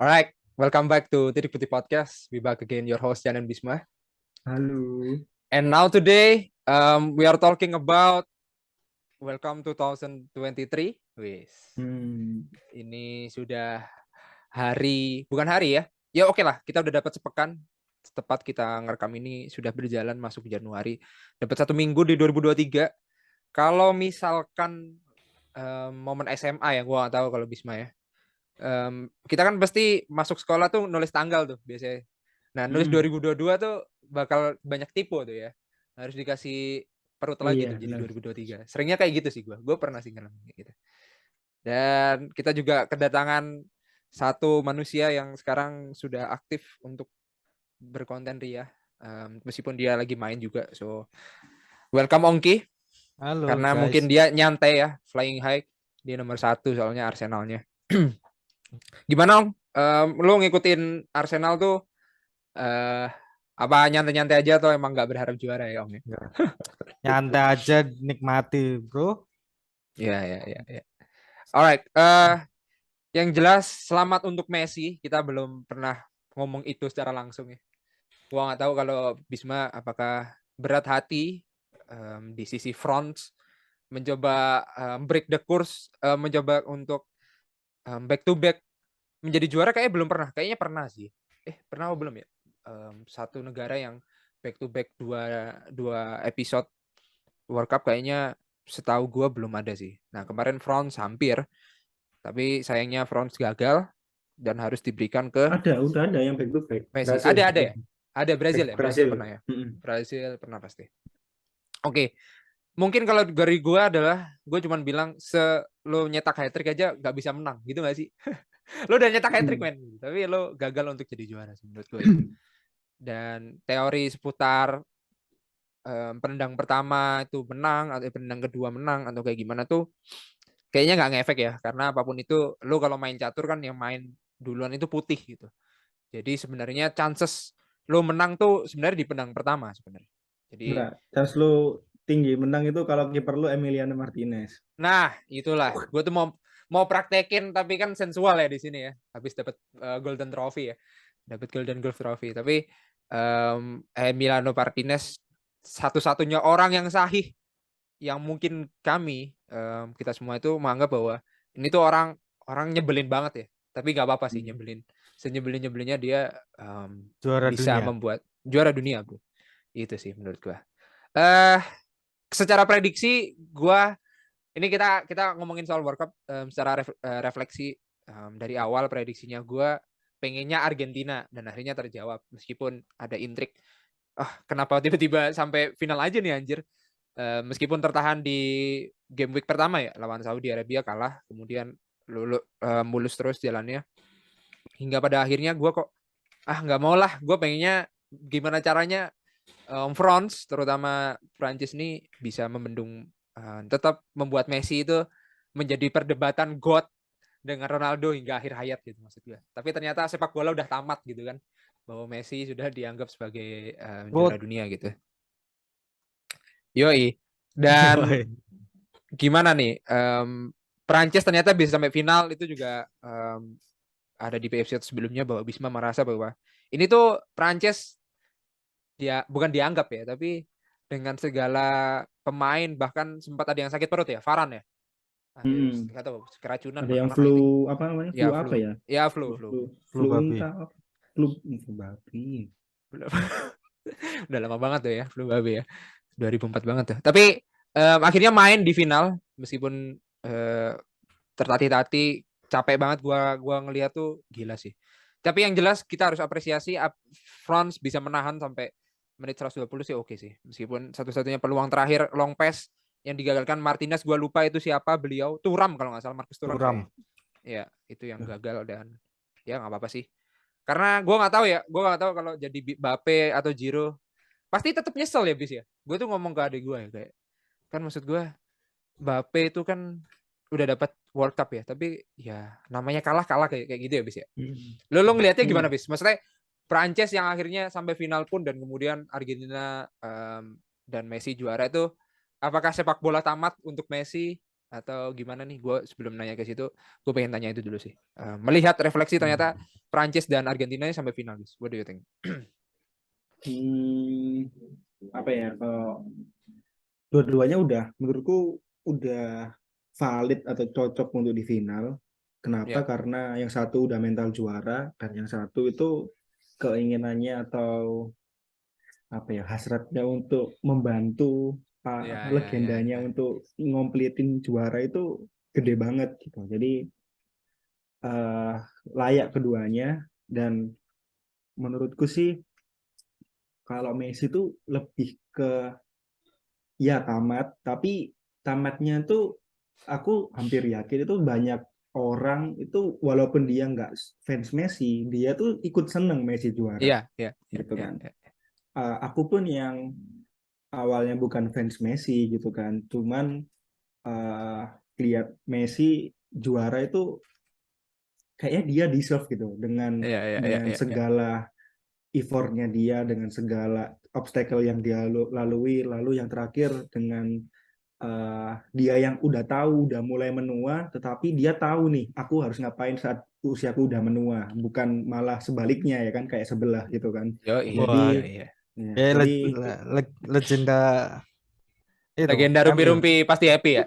Alright, welcome back to Titik Putih Podcast. We back again, your host Jan and Bisma. Halo. And now today, we are talking about welcome 2023. Wis, ini sudah bukan hari ya. Ya oke lah, kita udah dapat sepekan. Tepat kita ngerekam ini sudah berjalan masuk Januari. Dapat 1 minggu di 2023. Kalau misalkan momen SMA ya, gua nggak tahu kalau Bisma ya. Kita kan pasti masuk sekolah tuh nulis tanggal tuh biasanya. Nah, nulis 2022 tuh bakal banyak tipu tuh ya. Harus dikasih perut lagi tuh jadi 2023. Seringnya kayak gitu sih gue. Gue pernah sih ngalamin kayak gitu. Dan kita juga kedatangan satu manusia yang sekarang sudah aktif untuk berkonten Ria. Meskipun dia lagi main juga. So, welcome Ongki. Halo Karena guys. mungkin dia nyantai ya, flying high. Dia nomor 1 soalnya Arsenalnya. Gimana Ong? Lu ngikutin Arsenal tuh apa nyantai-nyantai aja atau emang nggak berharap juara ya Om? Nyantai aja, nikmati bro. Ya. Alright, yang jelas selamat untuk Messi. Kita belum pernah ngomong itu secara langsung ya. Gua nggak tahu kalau Bisma apakah berat hati di sisi front mencoba break the course, mencoba untuk back to back menjadi juara kayaknya belum pernah. Kayaknya pernah sih. Pernah atau belum ya? Satu negara yang back to back dua episode World Cup kayaknya setahu gue belum ada sih. Nah kemarin France hampir, tapi sayangnya France gagal dan harus diberikan ke Udah ada yang back to back. Messi. Brazil. Ada ya? Ada Brazil ya? Brazil Brazil. pernah ya? Brazil pernah pasti. Oke. Mungkin kalau dari gue adalah gue cuma bilang lo nyetak hat-trick aja gak bisa menang gitu gak sih? Lo udah nyetak hat-trick men, tapi lo gagal untuk jadi juara sih menurut gue. Dan teori seputar penendang pertama itu menang atau penendang kedua menang atau kayak gimana tuh kayaknya nggak ngefek ya, karena apapun itu lo kalau main catur kan yang main duluan itu putih gitu. Jadi sebenarnya chances lo menang tuh sebenarnya di penendang pertama sebenarnya. Jadi chance lo tinggi menang itu kalau kiper lo Emiliano Martinez. Nah, itulah. Gue tuh mau praktekin tapi kan sensual ya di sini ya. Habis dapat Golden Trophy ya. Dapat Golden Glove Trophy. Tapi Emiliano Martinez satu-satunya orang yang sahih yang mungkin kita semua itu menganggap bahwa ini tuh orang nyebelin banget ya. Tapi nggak apa-apa sih nyebelin. Senyebelin-nyebelinnya dia Juara bisa dunia. membuat juara dunia, bro. Itu sih menurut gue. Secara prediksi ini kita ngomongin soal World Cup secara refleksi dari awal prediksinya gue pengennya Argentina dan akhirnya terjawab meskipun ada intrik. Kenapa tiba-tiba sampai final aja nih anjir? Meskipun tertahan di game week pertama ya lawan Saudi Arabia kalah, kemudian mulus terus jalannya hingga pada akhirnya gue kok nggak mau lah, gue pengennya gimana caranya France terutama Prancis nih bisa membendung tetap membuat Messi itu menjadi perdebatan GOAT dengan Ronaldo hingga akhir hayat gitu maksud gue. Tapi ternyata sepak bola udah tamat gitu kan, bahwa Messi sudah dianggap sebagai juara dunia gitu. Yoi. Dan gimana nih, Prancis ternyata bisa sampai final itu juga ada di episode sebelumnya bahwa Bisma merasa bahwa ini tuh Prancis dia bukan dianggap ya, tapi dengan segala pemain bahkan sempat ada yang sakit perut ya, Varane ya. Nggak tahu keracunan ada yang flu apa namanya? Ya, flu apa ya? Ya flu babi. Flu babi. Udah lama banget tuh ya flu babi ya. 2004 banget tuh. Tapi akhirnya main di final meskipun tertatih-tatih capek banget gua ngeliat tuh gila sih. Tapi yang jelas kita harus apresiasi France bisa menahan sampai menit 120 sih oke sih. Meskipun satu-satunya peluang terakhir long pass yang digagalkan Martinez, gue lupa itu siapa beliau. Thuram kalau nggak salah, Marcus Thuram. Ya, itu yang gagal dan ya nggak apa-apa sih. Karena gue nggak tahu ya, gue nggak tahu kalau jadi Mbappe atau Giroud pasti tetap nyesel ya bis ya. Gue tuh ngomong ke adik gue ya kayak, kan maksud gue Mbappe itu kan udah dapat World Cup ya, tapi ya namanya kalah kayak gitu ya bis ya. Lo ngelihatnya gimana bis? Maksudnya Prancis yang akhirnya sampai final pun dan kemudian Argentina dan Messi juara itu, apakah sepak bola tamat untuk Messi atau gimana nih? Gue sebelum nanya ke situ, gue pengen tanya itu dulu sih. Melihat refleksi ternyata Prancis dan Argentina sampai final, guys. What do you think? Apa ya? Kalau dua-duanya menurutku udah valid atau cocok untuk di final. Kenapa? Ya, Karena yang satu udah mental juara dan yang satu itu keinginannya atau apa ya hasratnya untuk membantu legendanya ya. untuk ngomplitin juara itu gede banget gitu. Jadi eh, layak keduanya dan menurutku sih kalau Messi itu lebih ke ya tamat, tapi tamatnya tuh aku hampir yakin itu banyak orang itu walaupun dia nggak fans Messi, dia tuh ikut seneng Messi juara gitu kan. Iya. Aku pun yang awalnya bukan fans Messi gitu kan, cuman uh, lihat Messi juara itu kayaknya dia deserve gitu dengan Iya. segala effortnya dia, dengan segala obstacle yang dia lalui, lalu yang terakhir dengan dia yang udah tahu udah mulai menua, tetapi dia tahu nih aku harus ngapain saat usiaku udah menua, bukan malah sebaliknya ya kan kayak sebelah gitu kan. Wah, Jadi Iya. ya, kayak jadi legenda itu Legenda MU. rumpi-rumpi pasti happy ya.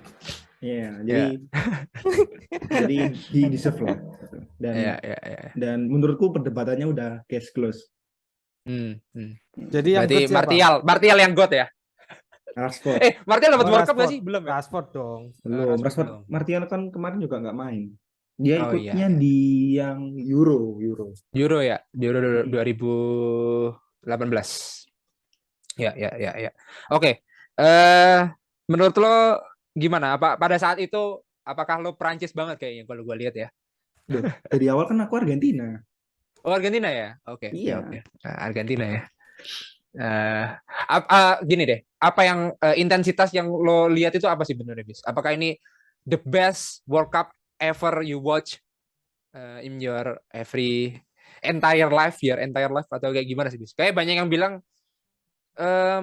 ya Ya. jadi di deserve lah gitu. Iya. Dan menurutku perdebatannya udah case close. Hmm. Jadi yang Berarti good siapa? Martial yang GOAT ya. Rashford Martial dapat Oh, World Cup gak Rashford. sih? Belum ya? Rashford dong. belum. Rashford Rashford belum. Martial kan kemarin juga nggak main, dia Oh ikutnya iya. di yang Euro. Euro ya, di Euro 2018. Ya. Oke. Menurut lo gimana? Apa pada saat itu apakah lo Prancis banget kayaknya kalau gue lihat ya? Duh, dari awal kan aku Argentina. Oh Argentina ya? Oke. Iya. Nah, Argentina ya. Gini deh, apa yang intensitas yang lo lihat itu apa sih benernya, Bis? Apakah ini the best World Cup ever you watch in your your entire life atau kayak gimana sih, Bis? Kayak banyak yang bilang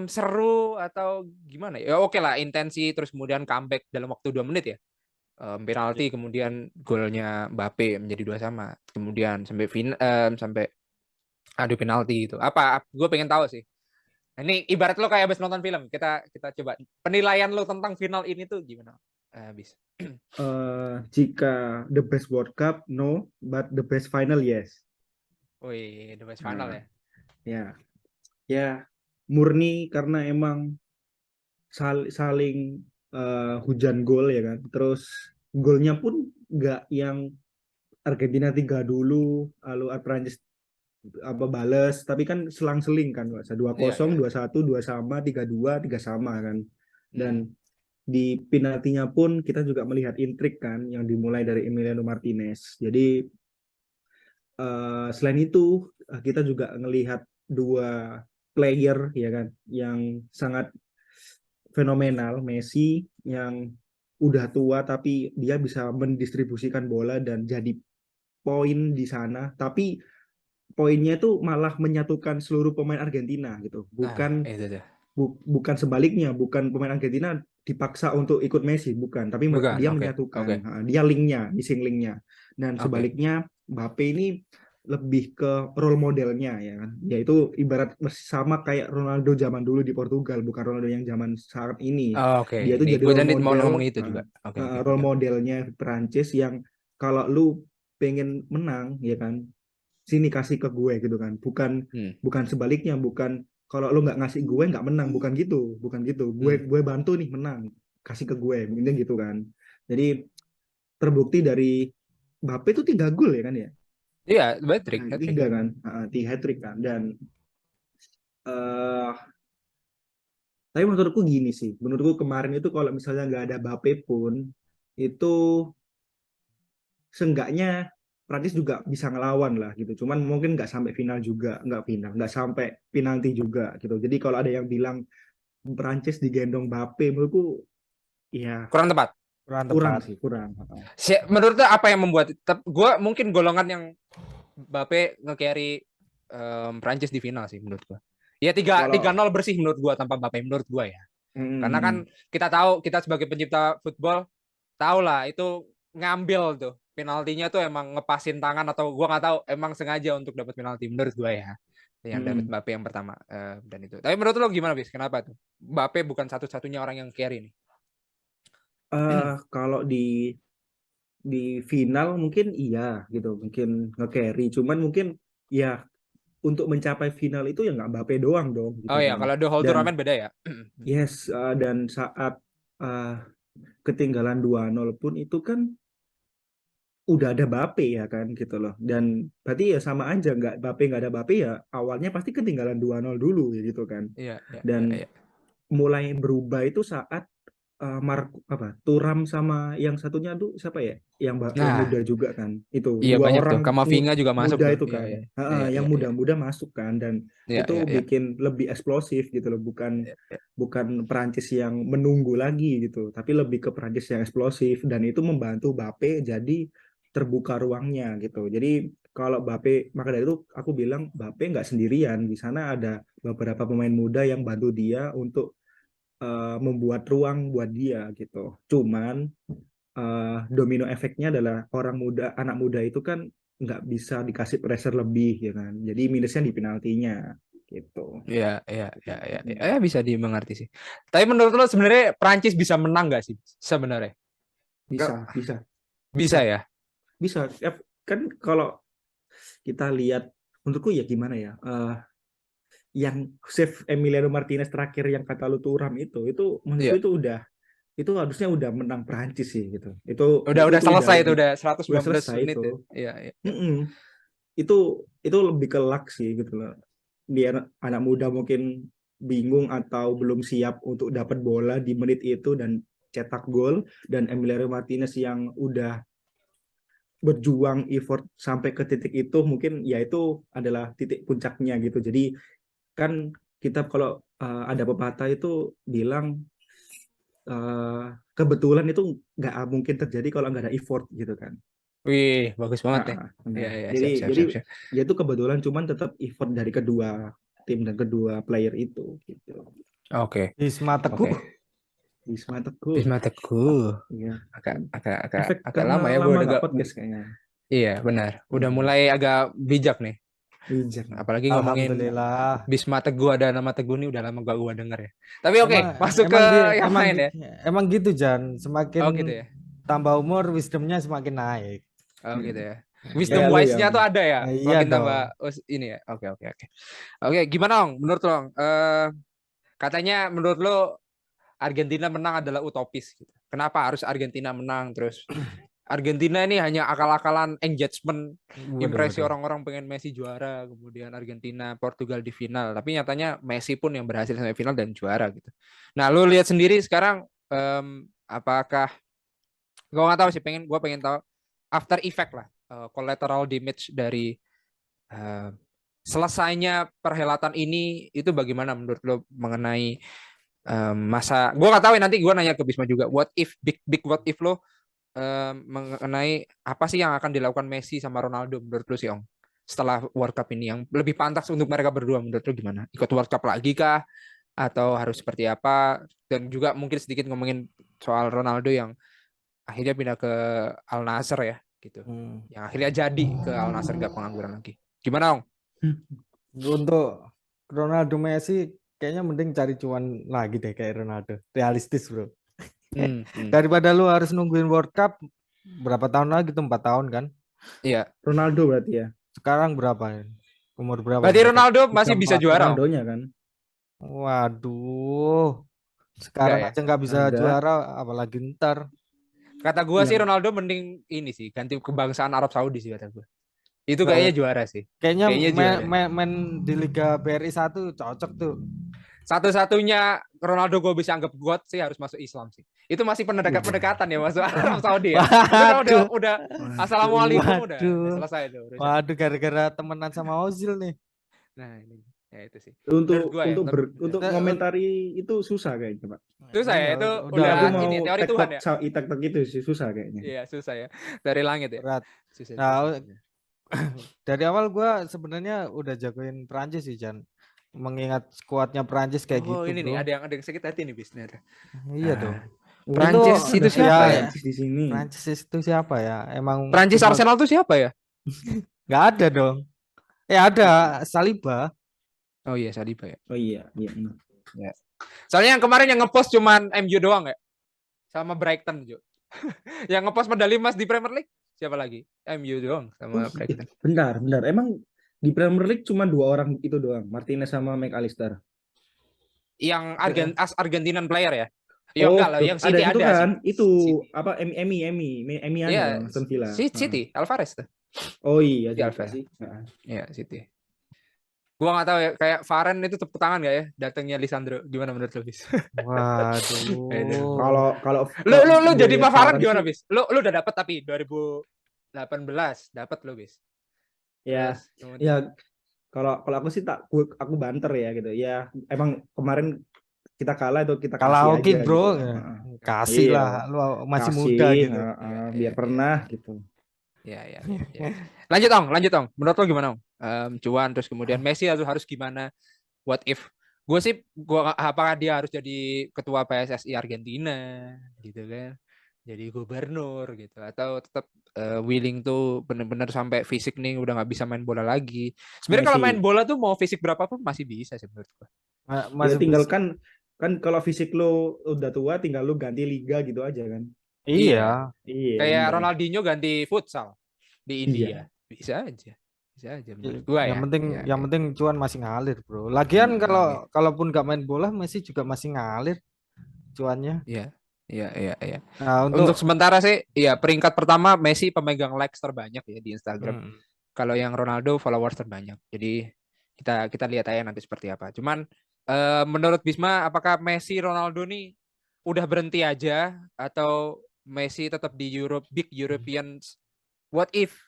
seru atau gimana ya? Oke lah, intensi terus kemudian comeback dalam waktu 2 menit ya. Penalti kemudian golnya Mbappe menjadi 2-2, kemudian sampai adu penalti gitu. Gue pengen tahu sih. Ini ibarat lo kayak habis nonton film. Kita coba penilaian lo tentang final ini tuh gimana? Habis. Jika the best World Cup no, but the best final yes. Wih, the best final Nah, ya. ya murni karena emang saling hujan gol ya kan. Terus golnya pun nggak yang Argentina 3 dulu, lalu Prancis apa bales, tapi kan selang-seling kan, 2-0, Iya. 2-1, 2 sama, 3-2, 3 sama kan. Hmm. Dan di penaltinya pun kita juga melihat intrik kan yang dimulai dari Emiliano Martinez. Jadi selain itu kita juga melihat dua player ya kan yang sangat fenomenal. Messi yang udah tua tapi dia bisa mendistribusikan bola dan jadi poin di sana, tapi poinnya itu malah menyatukan seluruh pemain Argentina gitu, Itu tuh. bukan sebaliknya, bukan pemain Argentina dipaksa untuk ikut Messi, bukan, tapi Bukan, dia menyatukan. oke. Dia linknya, missing linknya. Dan Oke. sebaliknya Mbappe ini lebih ke role modelnya ya kan, yaitu ibarat sama kayak Ronaldo zaman dulu di Portugal, bukan Ronaldo yang zaman saat ini. Oke. Dia tuh Ini jadi gue role tadi mau model, ngomong itu juga. Oke. role modelnya Prancis yang kalau lu pengen menang ya kan, sini kasih ke gue gitu kan, bukan Hmm. bukan sebaliknya, bukan kalau lu nggak ngasih gue nggak menang, bukan gitu gue bantu nih menang, kasih ke gue mungkin gitu kan. Jadi terbukti dari Mbappe itu 3 gol ya kan ya. Iya, hat-trick. Tiga kan, di hat trick kan. Dan uh, tapi menurutku gini sih, menurutku kemarin itu kalau misalnya nggak ada Mbappe pun itu seenggaknya Prancis juga bisa ngelawan lah gitu. Cuman mungkin nggak sampai final juga, nggak sampai penalti juga gitu. Jadi kalau ada yang bilang Prancis digendong Mbappe, menurutku ya Kurang tepat. Kurang kurang tepat. sih, kurang. Menurut lo apa yang membuat gue mungkin golongan yang Mbappe nge-carry Prancis di final sih menurut gue. Ya Kalau 3-0 bersih menurut gue tanpa Mbappe menurut gue ya. Karena kan mm, kita tahu kita sebagai pencipta football tahu lah itu ngambil tuh penaltinya tuh emang ngepasin tangan atau gua nggak tahu emang sengaja untuk dapat penalti menurut gua ya. Yang dapat Mbappe yang pertama dan itu. Tapi menurut lo gimana, Bis? Kenapa tuh? Mbappe bukan satu-satunya orang yang carry nih. Kalau di final mungkin iya gitu, mungkin nge-carry, cuman mungkin ya untuk mencapai final itu ya nggak Mbappe doang dong gitu Oh ya, kan. kalau the whole Dan turnamen beda ya. yes, dan saat ketinggalan 2-0 pun itu kan udah ada Mbappe ya kan gitu loh. Dan berarti ya sama aja, nggak ada Mbappe ya awalnya pasti ketinggalan 2-0 dulu ya gitu kan. Iya, iya, iya, Dan iya. mulai berubah itu saat Thuram sama yang satunya tuh siapa ya? Yang Nah, muda juga kan. Itu iya dua banyak tuh. orang Kamavinga juga masuk muda tuh. itu Iya, kan. iya. Iya, Yang iya, iya. muda-muda masuk kan, dan Iya, itu iya, iya. bikin lebih eksplosif gitu loh, bukan Iya, iya. bukan Perancis yang menunggu lagi gitu, tapi lebih ke Perancis yang eksplosif, dan itu membantu Mbappe jadi terbuka ruangnya gitu. Jadi kalau Mbappe, maka dari itu aku bilang Mbappe nggak sendirian di sana, ada beberapa pemain muda yang bantu dia untuk membuat ruang buat dia gitu. Cuman domino efeknya adalah orang muda, anak muda itu kan nggak bisa dikasih pressure lebih ya kan. Jadi minusnya di penaltinya gitu. Iya, iya, iya, iya. Iya. Bisa dimengerti sih. Tapi menurut lo sebenarnya Prancis bisa menang nggak sih sebenarnya? Bisa, bisa, Bisa bisa, ya? bisa. Kan kalau kita lihat, menurutku ya gimana ya, yang save Emiliano Martinez terakhir yang kata lu Thuram itu menurutku Iya. itu harusnya udah menang Perancis sih gitu. Itu Udah itu selesai itu lebih, udah udah 119 selesai menit ya. itu. Iya, iya, iya. Mm-mm. itu lebih ke luck sih gitu loh. Dia anak muda mungkin bingung atau belum siap untuk dapat bola di menit itu dan cetak gol, dan Emiliano Martinez yang udah berjuang effort sampai ke titik itu, mungkin ya itu adalah titik puncaknya gitu. Jadi kan kita kalau ada pepatah itu bilang kebetulan itu nggak mungkin terjadi kalau nggak ada effort gitu kan. Wih, bagus banget ya. Iya, Benar. iya, Jadi siap, siap, jadi siap, siap. ya itu kebetulan, cuman tetap effort dari kedua tim dan kedua player itu gitu. Oke, Wisma oke. Teguh. Wisma Teguh. Wisma Teguh. Iya. Agak Karena lama ya gue lama udah nggak gak. podcast kayaknya. Iya, benar. Udah Hmm. mulai agak bijak nih. Bijak. Apalagi ngomongin Alhamdulillah. Bisma Teguh, ada nama Teguh nih udah lama gak gue denger ya. Tapi oke, Emang masuk ke emang yang emang lain ya. emang gitu Jan. Semakin Oh gitu ya. tambah umur, wisdomnya semakin naik. Oh gitu ya. Iya, Wisdom Kayak lu wise-nya yang tuh ada ya. iya Makin tambah dong. ini ya. Oke, oke, oke. Oke, gimana Ong? Menurut lo, katanya menurut lo Argentina menang adalah utopis gitu. Kenapa harus Argentina menang terus? Argentina ini hanya akal-akalan engagement, Waduh, impresi waduh. orang-orang pengen Messi juara, kemudian Argentina, Portugal di final. Tapi nyatanya Messi pun yang berhasil sampai final dan juara gitu. Nah, lu lihat sendiri sekarang apakah gue nggak tahu sih, gue pengen tahu after effect lah, collateral damage dari selesainya perhelatan ini itu bagaimana menurut lo mengenai masa? Gue nggak tahu ya, nanti gue nanya ke Bisma juga. What if big what if lo mengenai apa sih yang akan dilakukan Messi sama Ronaldo menurut lu sih Ong setelah World Cup ini, yang lebih pantas untuk mereka berdua menurut lu gimana? Ikut World Cup lagi kah atau harus seperti apa? Dan juga mungkin sedikit ngomongin soal Ronaldo yang akhirnya pindah ke Al Nassr ya gitu, yang akhirnya jadi ke Al Nassr, nggak pengangguran lagi. Gimana Ong? Untuk Ronaldo Messi kayaknya mending cari cuan lagi deh kayak Ronaldo. Realistis, Bro. Daripada lu harus nungguin World Cup berapa tahun lagi tuh, 4 tahun kan? Iya. Ronaldo berarti ya. Sekarang berapa? Umur berapa? Berarti Ronaldo masih bisa juara. Ronaldonya kan. Waduh. Sekarang ya? aja nggak bisa juara, apalagi ntar. Kata gue sih Ronaldo mending ini sih ganti kebangsaan Arab Saudi sih kata gue. Itu Nah, kayaknya juara sih. Kayaknya juara. main di Liga BRI 1 cocok tuh. Satu-satunya Ronaldo gue bisa anggap God sih harus masuk Islam sih. Itu masih pendekatan ya masuk Arab Saudi ya. Udah assalamualaikum udah selesai itu. Waduh, gara-gara temenan sama Ozil nih. Nah ini ya itu sih. Untuk komentari itu susah kayaknya Pak. Susah ya, itu udah ini teori Tuhan ya. Itak-tak itu sih susah kayaknya. Iya susah ya, dari langit ya. Berat. Susah. Dari awal gue sebenarnya udah jagoin Prancis sih Jan. Mengingat skuadnya Prancis kayak gitu. Oh ini bro. nih ada yang sakit hati nih bisnya. Iya dong. Prancis itu ya, siapa ya? Prancis di sini. Prancis itu siapa ya? Emang Prancis football Arsenal itu siapa ya? nggak ada dong. Ada Saliba. Oh iya, Saliba ya. Oh iya, iya. Ya. Soalnya yang kemarin yang ngepost cuman MU doang ya, sama Brighton juga. Yang ngepost medali emas di Premier League siapa lagi? MU doang sama Brighton. Bentar. Emang di Premier League cuma 2 orang itu doang, Martinez sama McAllister. Yang Argentinian player ya? Ya Oh, enggak lah, yang ada City itu ada kan? sih. Itu City. apa? Emi Iya, yang Aston Villa. City, Alvarez tuh. Oh iya Di juga Alvarez. sih. Iya, City. Gua nggak tahu ya, kayak Varane itu tepuk tangan nggak ya datangnya Lisandro? Gimana menurut lo, Bis? Waduh. Kalau Lu jadi lihat Varane Varane gimana, sih, Bis? Lu udah dapat tapi 2018 dapat lo, Bis. ya Terus kemudian ya kalau aku sih aku banter ya gitu. Ya emang kemarin kita kalah itu kita kasih Kalau oke aja bro, gitu. kasih Iya, lah. Lu masih muda kasih gitu. biar pernah gitu. ya. Lanjut Ong. Menurut lo gimana, Ong? Cuan terus kemudian Messi harus gimana? What if? Apakah dia harus jadi ketua PSSI Argentina gitu kan? Jadi gubernur gitu atau tetap willing tuh benar-benar sampai fisik nih udah nggak bisa main bola lagi. Sebenarnya kalau main Messi. bola tuh mau fisik berapapun masih bisa sih menurut gua. Ya Masih tinggal bisa. kan kalau fisik lo udah tua tinggal lo ganti liga gitu aja kan. Iya. Iya, Kayak bener. Ronaldinho ganti futsal di India. Iya. Bisa aja. Bisa aja menurut gua ya. Yang penting cuan masih ngalir, bro. Lagian Ngalir. kalaupun nggak main bola, Messi juga masih ngalir cuannya. Iya. Nah, Untuk untuk sementara sih, ya peringkat pertama Messi pemegang likes terbanyak ya di Instagram. Hmm. Kalau yang Ronaldo followers terbanyak. Jadi kita lihat aja nanti seperti apa. Cuman menurut Bisma, apakah Messi Ronaldo nih udah berhenti aja atau Messi tetap di big Europeans? What if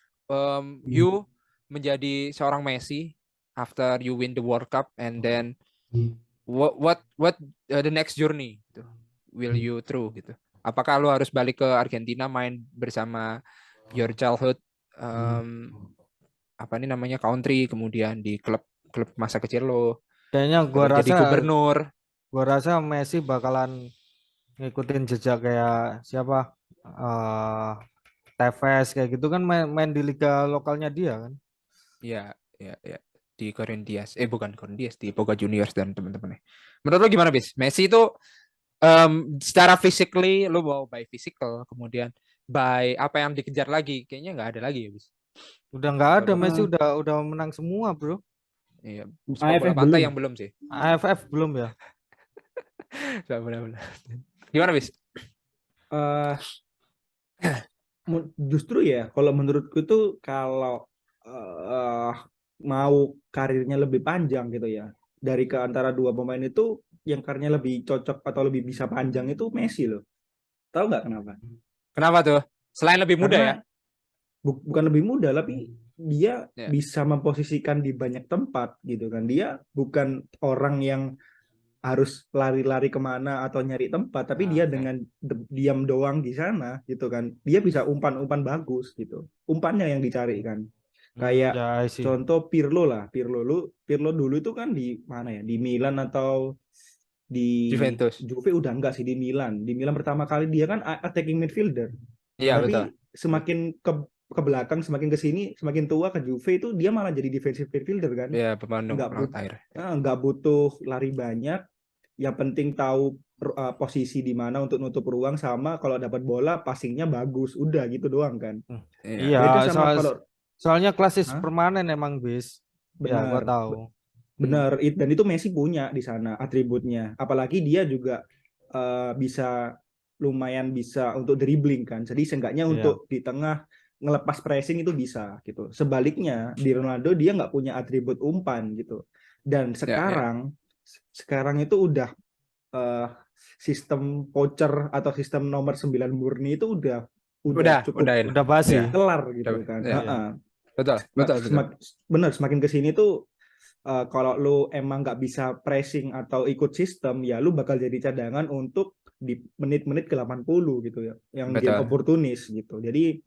you menjadi seorang Messi after you win the World Cup and then what the next journey gitu, will you through gitu? Apakah lo harus balik ke Argentina main bersama your childhood apa ini namanya country, kemudian di klub masa kecil lo Kayaknya jadi gubernur? gua rasa Messi bakalan ngikutin jejak kayak siapa? Tevez kayak gitu kan main di liga lokalnya dia kan. Ya. Di Corinthians. Bukan Corinthians, di Boca Juniors dan teman-temannya. Menurut lo gimana, Bis? Messi itu secara physically lo mau by physical, kemudian by apa yang dikejar lagi? Kayaknya nggak ada lagi ya, Bis. Udah nggak ada, Messi udah menang semua, bro. Iya, AFF bola pantai belum. yang belum sih. AFF belum ya? Benar. Gimana, Bis? Justru ya, kalau menurutku itu kalau mau karirnya lebih panjang gitu ya, dari ke antara dua pemain itu yang karirnya lebih cocok atau lebih bisa panjang itu Messi loh. Tahu nggak kenapa? Kenapa tuh? Selain lebih muda ya? Karena bukan lebih muda, tapi dia Ya. bisa memposisikan di banyak tempat gitu kan. Dia bukan orang yang harus lari-lari kemana atau nyari tempat, tapi dia dengan diam doang di sana gitu kan, dia bisa umpan-umpan bagus gitu, umpannya yang dicari kan. Kayak Ya, contoh Pirlo dulu itu kan di mana ya, di Milan atau di Juventus. Juve udah enggak sih, di Milan pertama kali dia kan attacking midfielder. Iya, Tapi betul. semakin ke belakang, semakin ke sini, semakin tua ke Juve itu dia malah jadi defensive midfielder kan. Iya, pemain akhir. Nggak butuh lari banyak, yang penting tahu posisi di mana untuk nutup ruang, sama kalau dapat bola passingnya bagus, udah gitu doang kan. Iya, Beda sama soalnya klasis permanen emang, Bis. Ya, gua benar tahu. benar dan itu Messi punya di sana atributnya, apalagi dia juga bisa lumayan bisa untuk dribbling kan, jadi seenggaknya untuk di tengah ngelepas pressing itu bisa gitu. Sebaliknya di Ronaldo dia nggak punya atribut umpan gitu, dan sekarang itu udah sistem voucher atau sistem nomor 9 murni itu udah cukup udah basi kelar gitu kan. Betul. Benar, semakin kesini tuh kalau lu emang nggak bisa pressing atau ikut sistem, ya lu bakal jadi cadangan untuk di menit-menit ke 80 gitu ya, yang game oportunis gitu. Jadi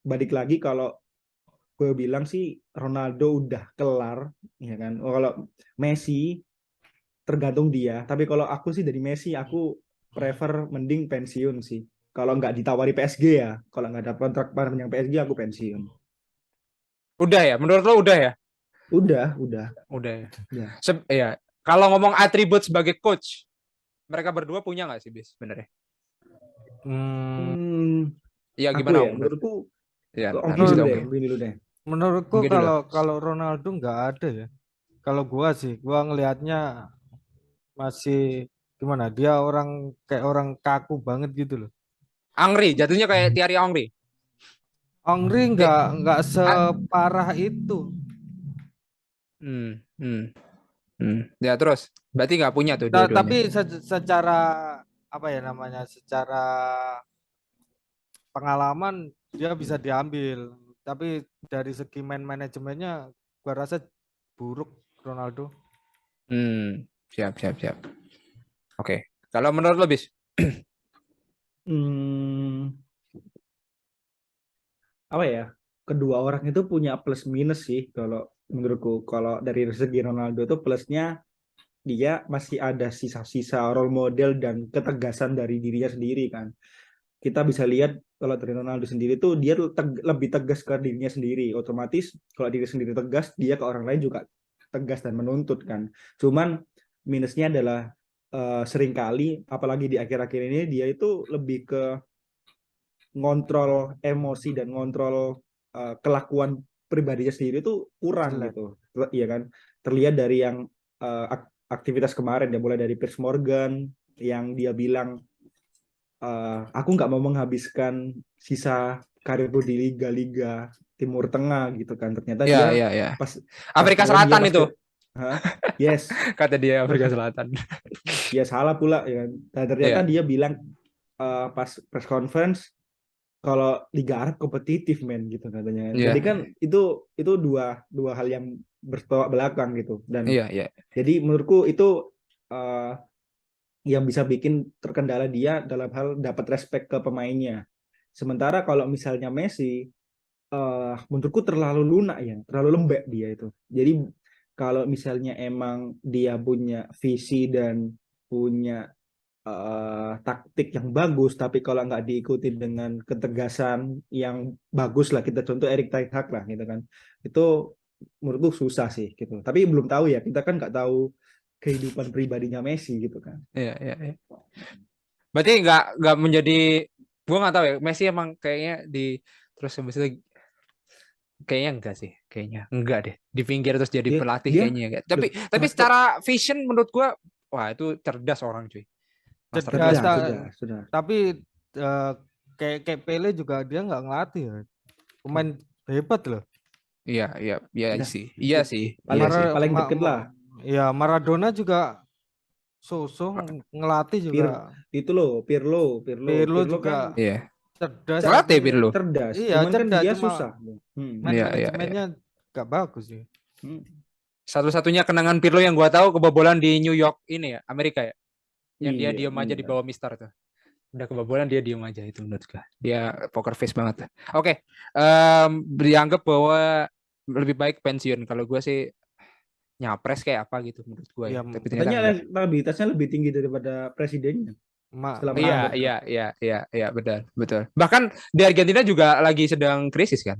balik lagi, kalau gue bilang sih Ronaldo udah kelar ya kan. Kalau Messi tergantung dia, tapi kalau aku sih dari Messi, aku prefer mending pensiun sih. Kalau nggak ditawari PSG ya, kalau nggak ada kontrak panjang PSG aku pensiun. Udah ya, menurut lo udah ya? Udah. Udah ya. Ya. Ya. Kalau ngomong atribut sebagai coach, mereka berdua punya nggak sih, Bis, sebenarnya? Ya Aku gimana ya, Om? menurutku Ya, Om habis itu Om. Gini dulu deh. Menurutku Oke dulu. kalau Ronaldo nggak ada ya. Kalau gua sih, gua ngelihatnya masih gimana? Dia kayak orang kaku banget gitu loh. Angri, jatuhnya kayak Thierry Henry. Henry nggak separah itu. Ya terus, berarti nggak punya tuh dua-duanya. Tapi secara apa ya namanya? Secara pengalaman dia bisa diambil. Tapi dari segi manajemennya, gua rasa buruk Ronaldo. Siap. Oke. Kalau menurut lo, Bis? Apa ya? Kedua orang itu punya plus minus sih kalau menurutku. Kalau dari segi Ronaldo itu plusnya dia masih ada sisa-sisa role model dan ketegasan dari dirinya sendiri kan. Kita bisa lihat kalau dari Ronaldo sendiri tuh dia lebih tegas ke dirinya sendiri. Otomatis kalau diri sendiri tegas, dia ke orang lain juga tegas dan menuntut kan. Cuman minusnya adalah seringkali, apalagi di akhir-akhir ini, dia itu lebih ke ngontrol emosi dan ngontrol kelakuan pribadinya sendiri itu kurang Jelek. gitu. Iya kan? Terlihat dari yang aktivitas kemarin ya, mulai dari Piers Morgan yang dia bilang aku nggak mau menghabiskan sisa karirku di liga-liga Timur Tengah gitu kan. Ternyata dia Ya. pas Afrika kemudian dia Selatan itu. Yes. Kata dia Afrika Selatan. Ya salah pula ya kan. Dan ternyata dia bilang pas press conference kalau Liga Arab kompetitif men gitu katanya. Jadi kan itu dua hal yang bertolak belakang gitu. Dan jadi menurutku itu yang bisa bikin terkendala dia dalam hal dapat respect ke pemainnya. Sementara kalau misalnya Messi, menurutku terlalu lunak ya, terlalu lembek dia itu. Jadi kalau misalnya emang dia punya visi dan punya taktik yang bagus, tapi kalau nggak diikuti dengan ketegasan yang bagus lah, kita contoh Erik Ten Hag lah gitu kan, itu menurutku susah sih gitu. Tapi belum tahu ya, kita kan nggak tahu kehidupan pribadinya Messi gitu kan. Iya. Berarti nggak menjadi, gue nggak tahu ya, Messi emang kayaknya terus habis itu kayaknya enggak sih, kayaknya enggak deh di pinggir terus jadi pelatih kayaknya enggak. Tapi secara vision menurut gue, wah itu cerdas orang cuy. Sudah. Tapi kayak Pele juga dia nggak ngelatih ya. Pemain hebat loh. Iya sih. Paling deket lah. Ya Maradona juga ngelatih juga. Itu loh, Pirlo juga kan cerdas. Ngelatih Pirlo. Cerdas. Iya, cuman cerdas, kan dia cuma susah. Manajemennya nggak bagus sih. Satu-satunya kenangan Pirlo yang gua tahu kebobolan di New York ini ya, Amerika ya. Yang dia diam aja di bawah Mister tuh. Udah kebobolan dia diam aja, itu menurut gua. Dia poker face banget. Oke. Dianggap bahwa lebih baik pensiun. Kalau gua sih nyapres kayak apa gitu menurut gue ya. Tapi katanya elektabilitasnya lebih tinggi daripada presidennya. Iya, betul. Bahkan di Argentina juga lagi sedang krisis kan.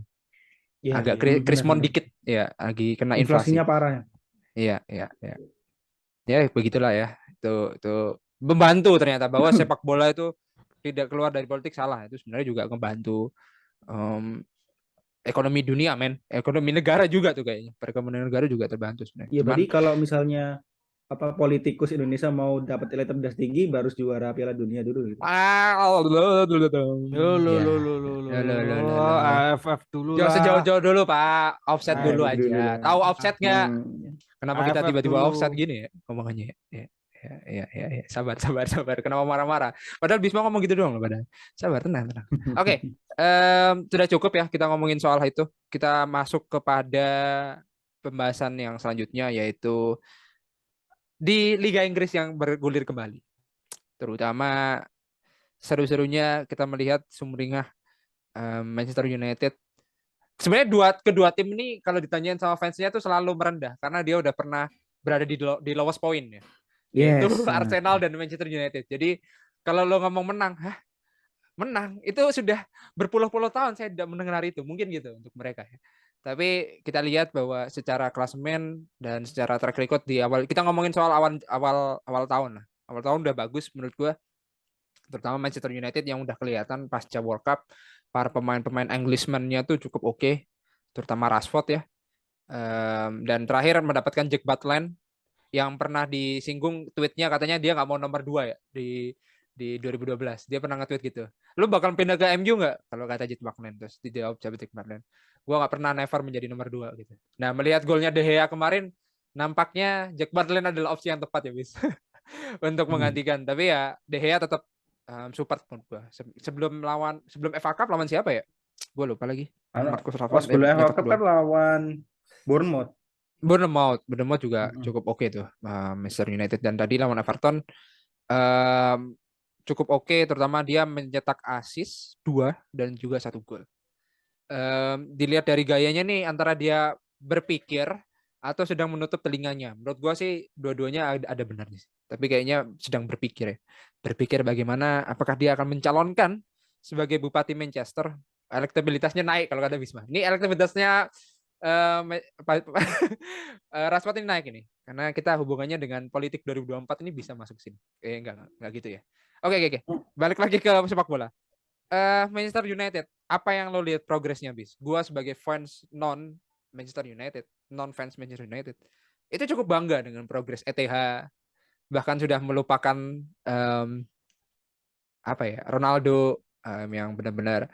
Ya, agak krismon dikit ya, lagi kena inflasi. Inflasinya parah. Iya. Ya begitulah ya. Itu membantu ternyata bahwa sepak bola itu tidak keluar dari politik salah. Itu sebenarnya juga membantu ekonomi dunia, ekonomi negara juga tuh kayaknya. Perekonomian negara juga terbantu sebenarnya. Iya, berarti kalau misalnya politikus Indonesia mau dapat elektabilitas tinggi baru juara Piala Dunia dulu gitu. AFF dulu lah. Sejauh-jauh dulu Pak, offset dulu aja. Tahu offset nggak? Kenapa kita tiba-tiba offset gini ya ngomongannya? Ya. Sabar. Kenapa marah-marah? Padahal Bisma ngomong gitu doang loh padahal. Sabar, tenang. Oke. Sudah cukup ya kita ngomongin soal itu. Kita masuk kepada pembahasan yang selanjutnya, yaitu di Liga Inggris yang bergulir kembali. Terutama seru-serunya kita melihat sumringah Manchester United. Sebenarnya kedua tim ini kalau ditanyain sama fansnya tuh selalu merendah karena dia udah pernah berada di lowest point ya. Yaitu Arsenal dan Manchester United. Jadi kalau lo ngomong menang, menang itu sudah berpuluh-puluh tahun saya tidak mendengar itu, mungkin gitu untuk mereka ya. Tapi kita lihat bahwa secara klasemen dan secara track record di awal, kita ngomongin soal awal tahun lah. Awal tahun udah bagus menurut gua, terutama Manchester United yang udah kelihatan pasca World Cup para pemain-pemain Englishman-nya tuh cukup oke, terutama Rashford ya. Dan terakhir mendapatkan Jack Butland yang pernah disinggung tweetnya, katanya dia nggak mau nomor 2 ya di 2012. Dia pernah nge-tweet gitu. Lu bakal pindah ke MU nggak? Kalau kata Jack Butland. Terus dijawab Jack Butland, gua nggak pernah, never menjadi nomor 2 gitu. Nah, melihat golnya De Gea kemarin, nampaknya Jack Butland adalah opsi yang tepat ya, bis. Untuk menggantikan. Tapi ya De Gea tetap support menurut gua. Sebelum FA Cup lawan siapa ya? Gue lupa lagi. Marcus Rashford sebelum FA Cup kan lawan Bournemouth juga cukup oke tuh, Manchester United. Dan tadi lawan Everton cukup oke, terutama dia mencetak assist 2 dan juga 1 gol. Dilihat dari gayanya nih, antara dia berpikir atau sedang menutup telinganya. Menurut gua sih dua-duanya ada benarnya sih. Tapi kayaknya sedang berpikir ya. Berpikir bagaimana, apakah dia akan mencalonkan sebagai Bupati Manchester. Elektabilitasnya naik kalau kata Bisma. Ini elektabilitasnya Rashford ini naik ini, karena kita hubungannya dengan politik 2024 ini bisa masuk sini. Enggak gitu ya. Oke. Balik lagi ke sepak bola. Manchester United, apa yang lo lihat progresnya, Bis? Gua sebagai fans non fans Manchester United, itu cukup bangga dengan progres ETH. Bahkan sudah melupakan Ronaldo yang benar-benar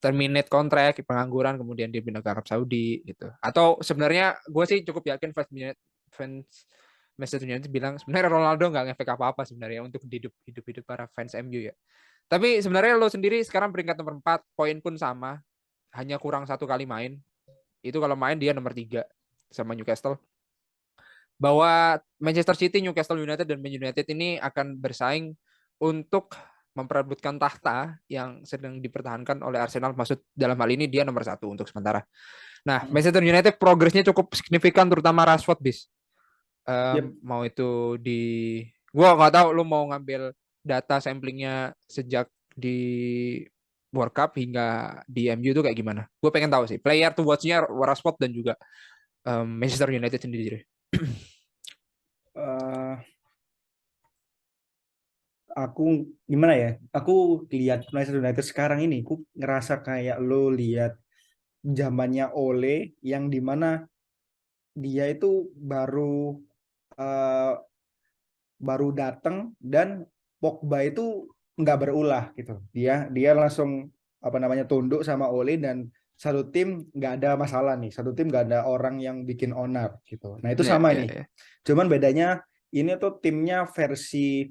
terminate kontrak, pengangguran, kemudian dia pindah ke Arab Saudi gitu. Atau sebenarnya gue sih cukup yakin fans Manchester United bilang sebenarnya Ronaldo nggak ngefek apa-apa sebenarnya untuk hidup para fans MU ya. Tapi sebenarnya lo sendiri sekarang peringkat nomor 4, poin pun sama, hanya kurang 1 kali main. Itu kalau main dia nomor 3 sama Newcastle. Bahwa Manchester City, Newcastle United, dan Man United ini akan bersaing untuk memperebutkan tahta yang sedang dipertahankan oleh Arsenal. Maksud dalam hal ini dia nomor 1 untuk sementara. Nah, Manchester United progresnya cukup signifikan, terutama Rashford, Bis. Mau itu gua nggak tahu lu mau ngambil data samplingnya sejak di World Cup hingga di MU itu kayak gimana? Gue pengen tahu sih. Player to watch-nya Rashford dan juga Manchester United sendiri. Aku gimana ya? Aku lihat Manchester United sekarang ini, aku ngerasa kayak lo lihat zamannya Ole, yang dimana dia itu baru datang dan Pogba itu nggak berulah gitu. Dia langsung tunduk sama Ole, dan satu tim nggak ada masalah nih. Satu tim nggak ada orang yang bikin onar gitu. Nah itu sama ini. Cuman bedanya ini tuh timnya versi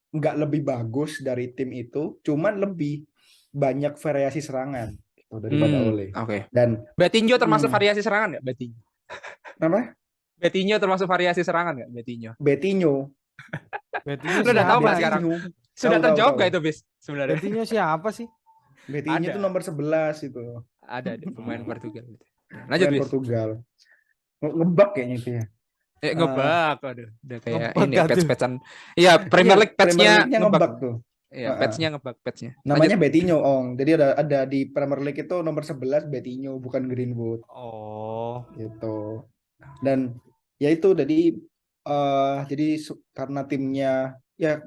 nggak lebih bagus dari tim itu, cuman lebih banyak variasi serangan gitu daripada Ole. Dan Betinho termasuk variasi serangan nggak? Apa? Betinho termasuk variasi serangan nggak? Betinho. Lu udah tahu nggak sekarang? Sudah terjawab nggak itu, Bis? Sebenarnya. Betinho siapa sih? Betinho itu nomor 11 itu. Ada pemain Portugal. Lanjut, Bis. Portugal. Ngebak kayaknya itu ya. Ngebak, aduh, udah kayak ini patch-patchan. Iya, Premier League patch-nya ngebak tuh. Iya, patch-nya ngebak patch-nya. Namanya Betinho, Ong. Jadi ada di Premier League itu nomor 11 Betinho, bukan Greenwood. Oh, gitu. Dan ya itu jadi karena timnya ya,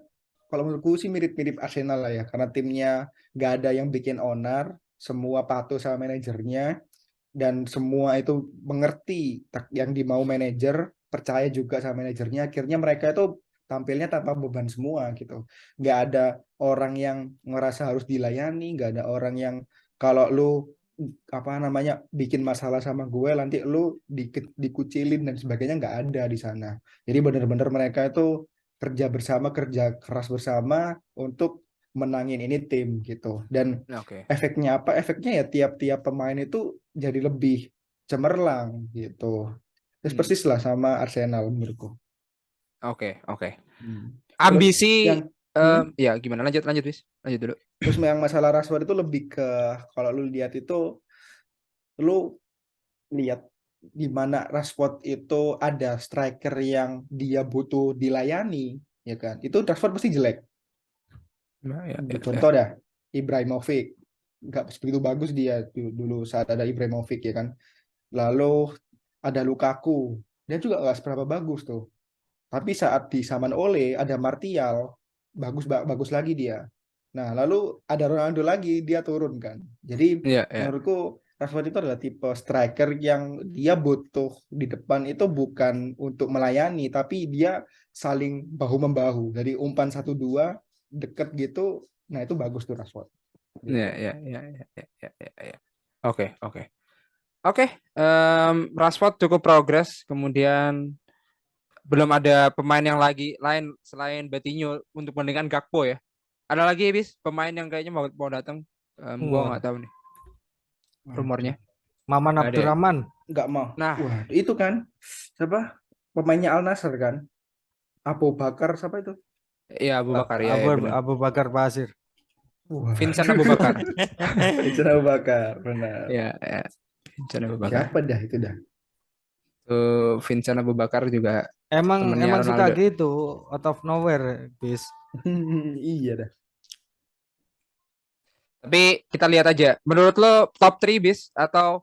kalau menurutku sih mirip-mirip Arsenal lah ya, karena timnya nggak ada yang bikin onar, semua patuh sama manajernya, dan semua itu mengerti yang dimau manajer, percaya juga sama manajernya. Akhirnya mereka itu tampilnya tanpa beban semua gitu. Nggak ada orang yang ngerasa harus dilayani, nggak ada orang yang kalau lu bikin masalah sama gue nanti lu dikucilin dan sebagainya, nggak ada di sana. Jadi benar-benar mereka itu kerja bersama, kerja keras bersama untuk menangin ini tim gitu. Dan efeknya apa? Efeknya ya tiap-tiap pemain itu jadi lebih cemerlang gitu. Terus persis lah sama Arsenal menurutku. Oke. Ambisi ya gimana? Lanjut Bis. Lanjut dulu. Terus yang masalah Rashford itu lebih ke, kalau lu lihat itu, lu lihat di mana Rashford itu ada striker yang dia butuh dilayani, ya kan? Itu Rashford pasti jelek. Ambil contoh dah, Ibrahimovic. Nggak begitu bagus dia dulu saat ada Ibrahimovic ya kan. Lalu ada Lukaku. Dia juga nggak seberapa bagus tuh. Tapi saat di Saman Ole ada Martial, bagus lagi dia. Nah, lalu ada Ronaldo lagi, dia turun kan. Jadi Iya, iya. menurutku Rashford itu adalah tipe striker yang dia butuh di depan itu bukan untuk melayani, tapi dia saling bahu-membahu. Jadi umpan 1-2 deket gitu, nah itu bagus tuh Rashford. Gitu. Iya, iya, iya, iya, iya, iya, iya. Oke, oke. Oke, Rashford cukup progres, kemudian belum ada pemain yang lain selain Coutinho untuk mendingan Gakpo ya. Ada lagi bis pemain yang kayaknya mau datang. Gua nggak tahu nih rumornya. Maman Nggak ada ya? Abdurrahman. Nggak mau. Nah, Wah, itu kan siapa? Pemainnya Al Nassr kan? Abu Bakar siapa itu? iya Abu Bakar ya, ya benar. Abu Bakar Basir. Wah, Vincent Abu Bakar. Vincent Abu Bakar, benar. Ya, ya. Vincent Abu Bakar. Siapa dah itu dah? Vincent Abu Bakar juga Emang temennya suka Ronaldo. gitu, out of nowhere, bis. Iya dah. Tapi kita lihat aja. Menurut lo top 3 bis atau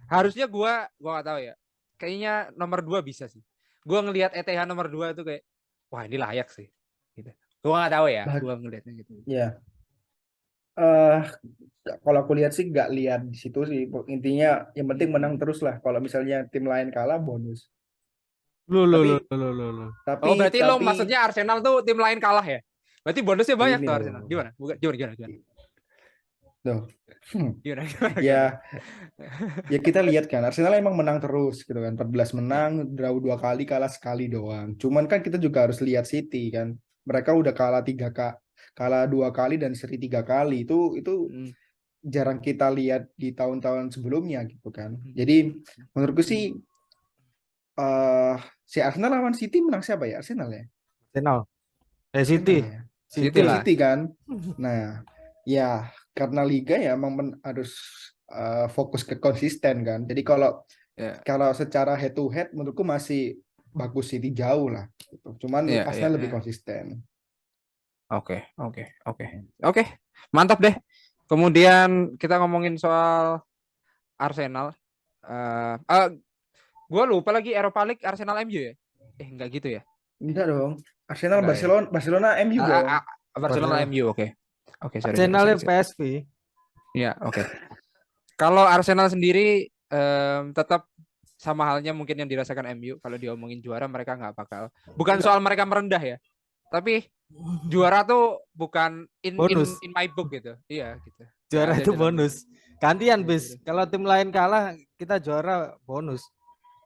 harusnya gua nggak tahu ya. Kayaknya nomor 2 bisa sih. Gua ngelihat ETH nomor 2 itu kayak wah ini layak sih. Gitu. Gua nggak tahu ya. Gua ngelihatnya gitu. Ya. Kalau aku lihat sih nggak lihat di situ sih. Intinya yang penting menang terus lah. Kalau misalnya tim lain kalah bonus. Lu. Oh berarti lo Tapi maksudnya Arsenal tuh tim lain kalah ya? Berarti bonusnya banyak ini tuh loh. Arsenal. Gimana? Gimana? Tuh. Gimana? Ya kita lihat kan Arsenal emang menang terus gitu kan. 14 menang, draw 2 kali, kalah sekali doang. Cuman kan kita juga harus lihat City kan. Mereka udah kalah 2 kali dan seri 3 kali. Itu jarang kita lihat di tahun-tahun sebelumnya gitu kan. Jadi menurutku sih si Arsenal lawan City menang siapa ya? Arsenal ya? Arsenal. Arsenal City. ya? City lah. City kan. Nah, ya karena liga ya emang harus fokus ke konsisten kan. Jadi kalau secara head to head menurutku masih bagus City jauh lah gitu. Cuman Arsenal lebih konsisten. Oke. Mantap deh. Kemudian kita ngomongin soal Arsenal. Gue lupa lagi Europa League Arsenal MU ya? Enggak gitu ya? Enggak dong. Arsenal Enggak ya? Barcelona MU dong. Barcelona MU, oke. Sorry. Arsenal PSV. Ya, oke. Kalau Arsenal sendiri tetap sama halnya mungkin yang dirasakan MU. Kalau diomongin juara mereka nggak bakal. Bukan soal mereka merendah ya. Tapi juara tuh bukan in my book gitu. Iya gitu. Juara itu bonus. Gantian bis. Kalau tim lain kalah, kita juara bonus.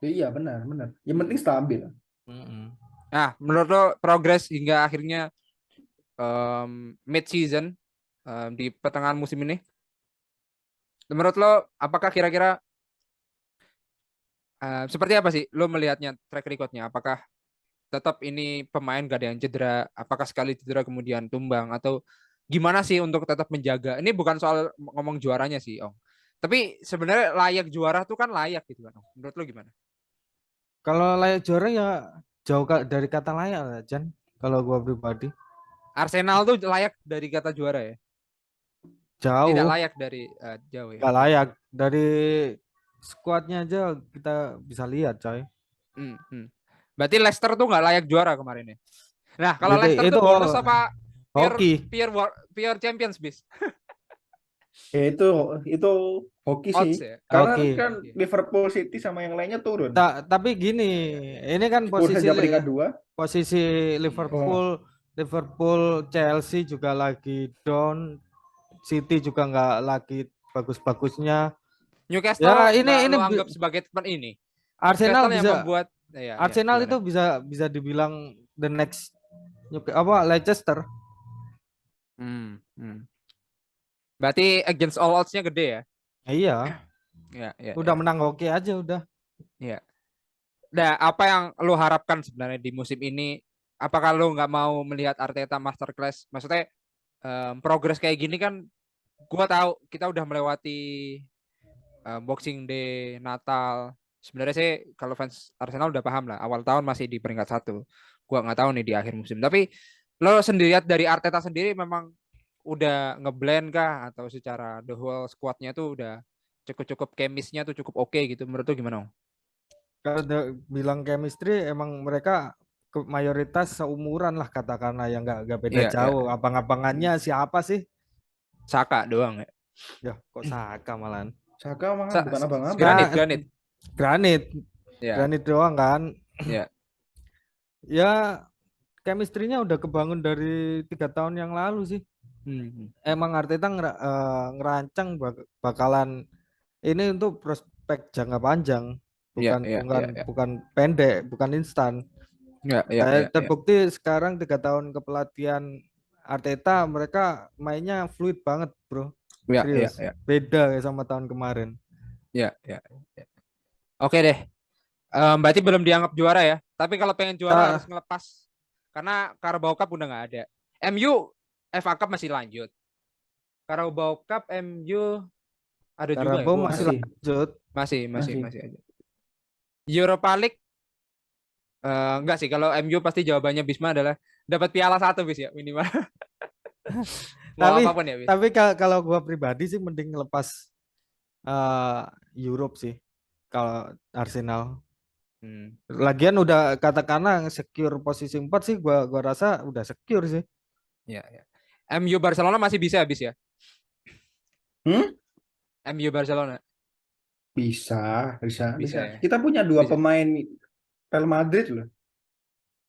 Iya benar. Yang penting stabil. Nah, menurut lo progres hingga akhirnya mid season di pertengahan musim ini, menurut lo apakah kira-kira seperti apa sih lo melihatnya track recordnya? Apakah tetap ini pemain gak ada yang cedera? Apakah sekali cedera kemudian tumbang atau gimana sih untuk tetap menjaga? Ini bukan soal ngomong juaranya sih, Om. Tapi sebenarnya layak juara tuh kan layak gitu kan, Om. Menurut lo gimana? Kalau layak juara ya jauh dari kata layak, Jan. Kalau gua pribadi. Arsenal tuh layak dari kata juara ya? Jauh. Tidak layak dari jauh ya? Gak layak. Dari skuadnya aja kita bisa lihat, coy. Berarti Leicester tuh nggak layak juara kemarin ya? Nah, kalau Leicester tuh bonus apa pure Champions bis? Itu hoki sih. Ya? Karena kan Liverpool City sama yang lainnya turun. Tapi gini, ini kan posisi Liverpool, Chelsea juga lagi down, City juga nggak lagi bagus-bagusnya. Newcastle ya, ini anggap sebagai teman ini. Arsenal yang bisa membuat Arsenal itu bisa dibilang the next Leicester. Berarti against all odds-nya gede ya? Iya. Udah menang oke aja udah. Iya. Nah, apa yang lo harapkan sebenarnya di musim ini? Apakah lo nggak mau melihat Arteta masterclass? Maksudnya progres kayak gini kan, gua tahu kita udah melewati Boxing Day, Natal. Sebenarnya sih kalau fans Arsenal udah paham lah. Awal tahun masih di peringkat 1. Gua nggak tahu nih di akhir musim. Tapi Lo sendiri lihat dari Arteta sendiri memang udah ngeblend kah atau secara the whole squadnya tuh udah cukup chemistry-nya tuh cukup oke gitu. Menurut lo gimana, Om? Kalau bilang chemistry emang mereka mayoritas seumuran lah katakanlah yang nggak beda Iya, iya. jauh. Abang-abangannya siapa sih? Saka doang ya. Ya kok Saka malahan. Saka malah bukan abang-abang. Granit, Ya, Granit. Granit, Ya, Granit doang kan. ya. Ya chemistry-nya udah kebangun dari 3 tahun yang lalu sih. Hmm. Emang Arteta ngerancang bakalan ini untuk prospek jangka panjang, Ya, bukan ya, bukan ya, ya. bukan pendek, bukan instan. Ya, ya, ya, Terbukti sekarang 3 tahun kepelatihan Arteta mereka mainnya fluid banget, bro. ya, ya, Serius, ya, beda kayak sama tahun kemarin. ya, ya, ya. Oke deh. Berarti belum dianggap juara ya. Tapi kalau pengen juara harus ngelepas karena Carabao Cup udah nggak ada. MU FA Cup masih lanjut. Carabao Cup MU ada juga ya. Carabao Gua masih Masih. lanjut. masih aja. Europa League enggak sih, kalau MU pasti jawabannya Bisma adalah dapat piala 1 bis ya minimal. Mau Tapi apapun ya bis. tapi kalau gua pribadi sih mending lepas Europe sih kalau Arsenal. Lagian udah katakanlah secure posisi 4 sih gua rasa udah secure sih. Ya, ya. MU Barcelona masih bisa habis ya. MU Barcelona Bisa. ya. Kita punya 2 Bisa. pemain Real Madrid loh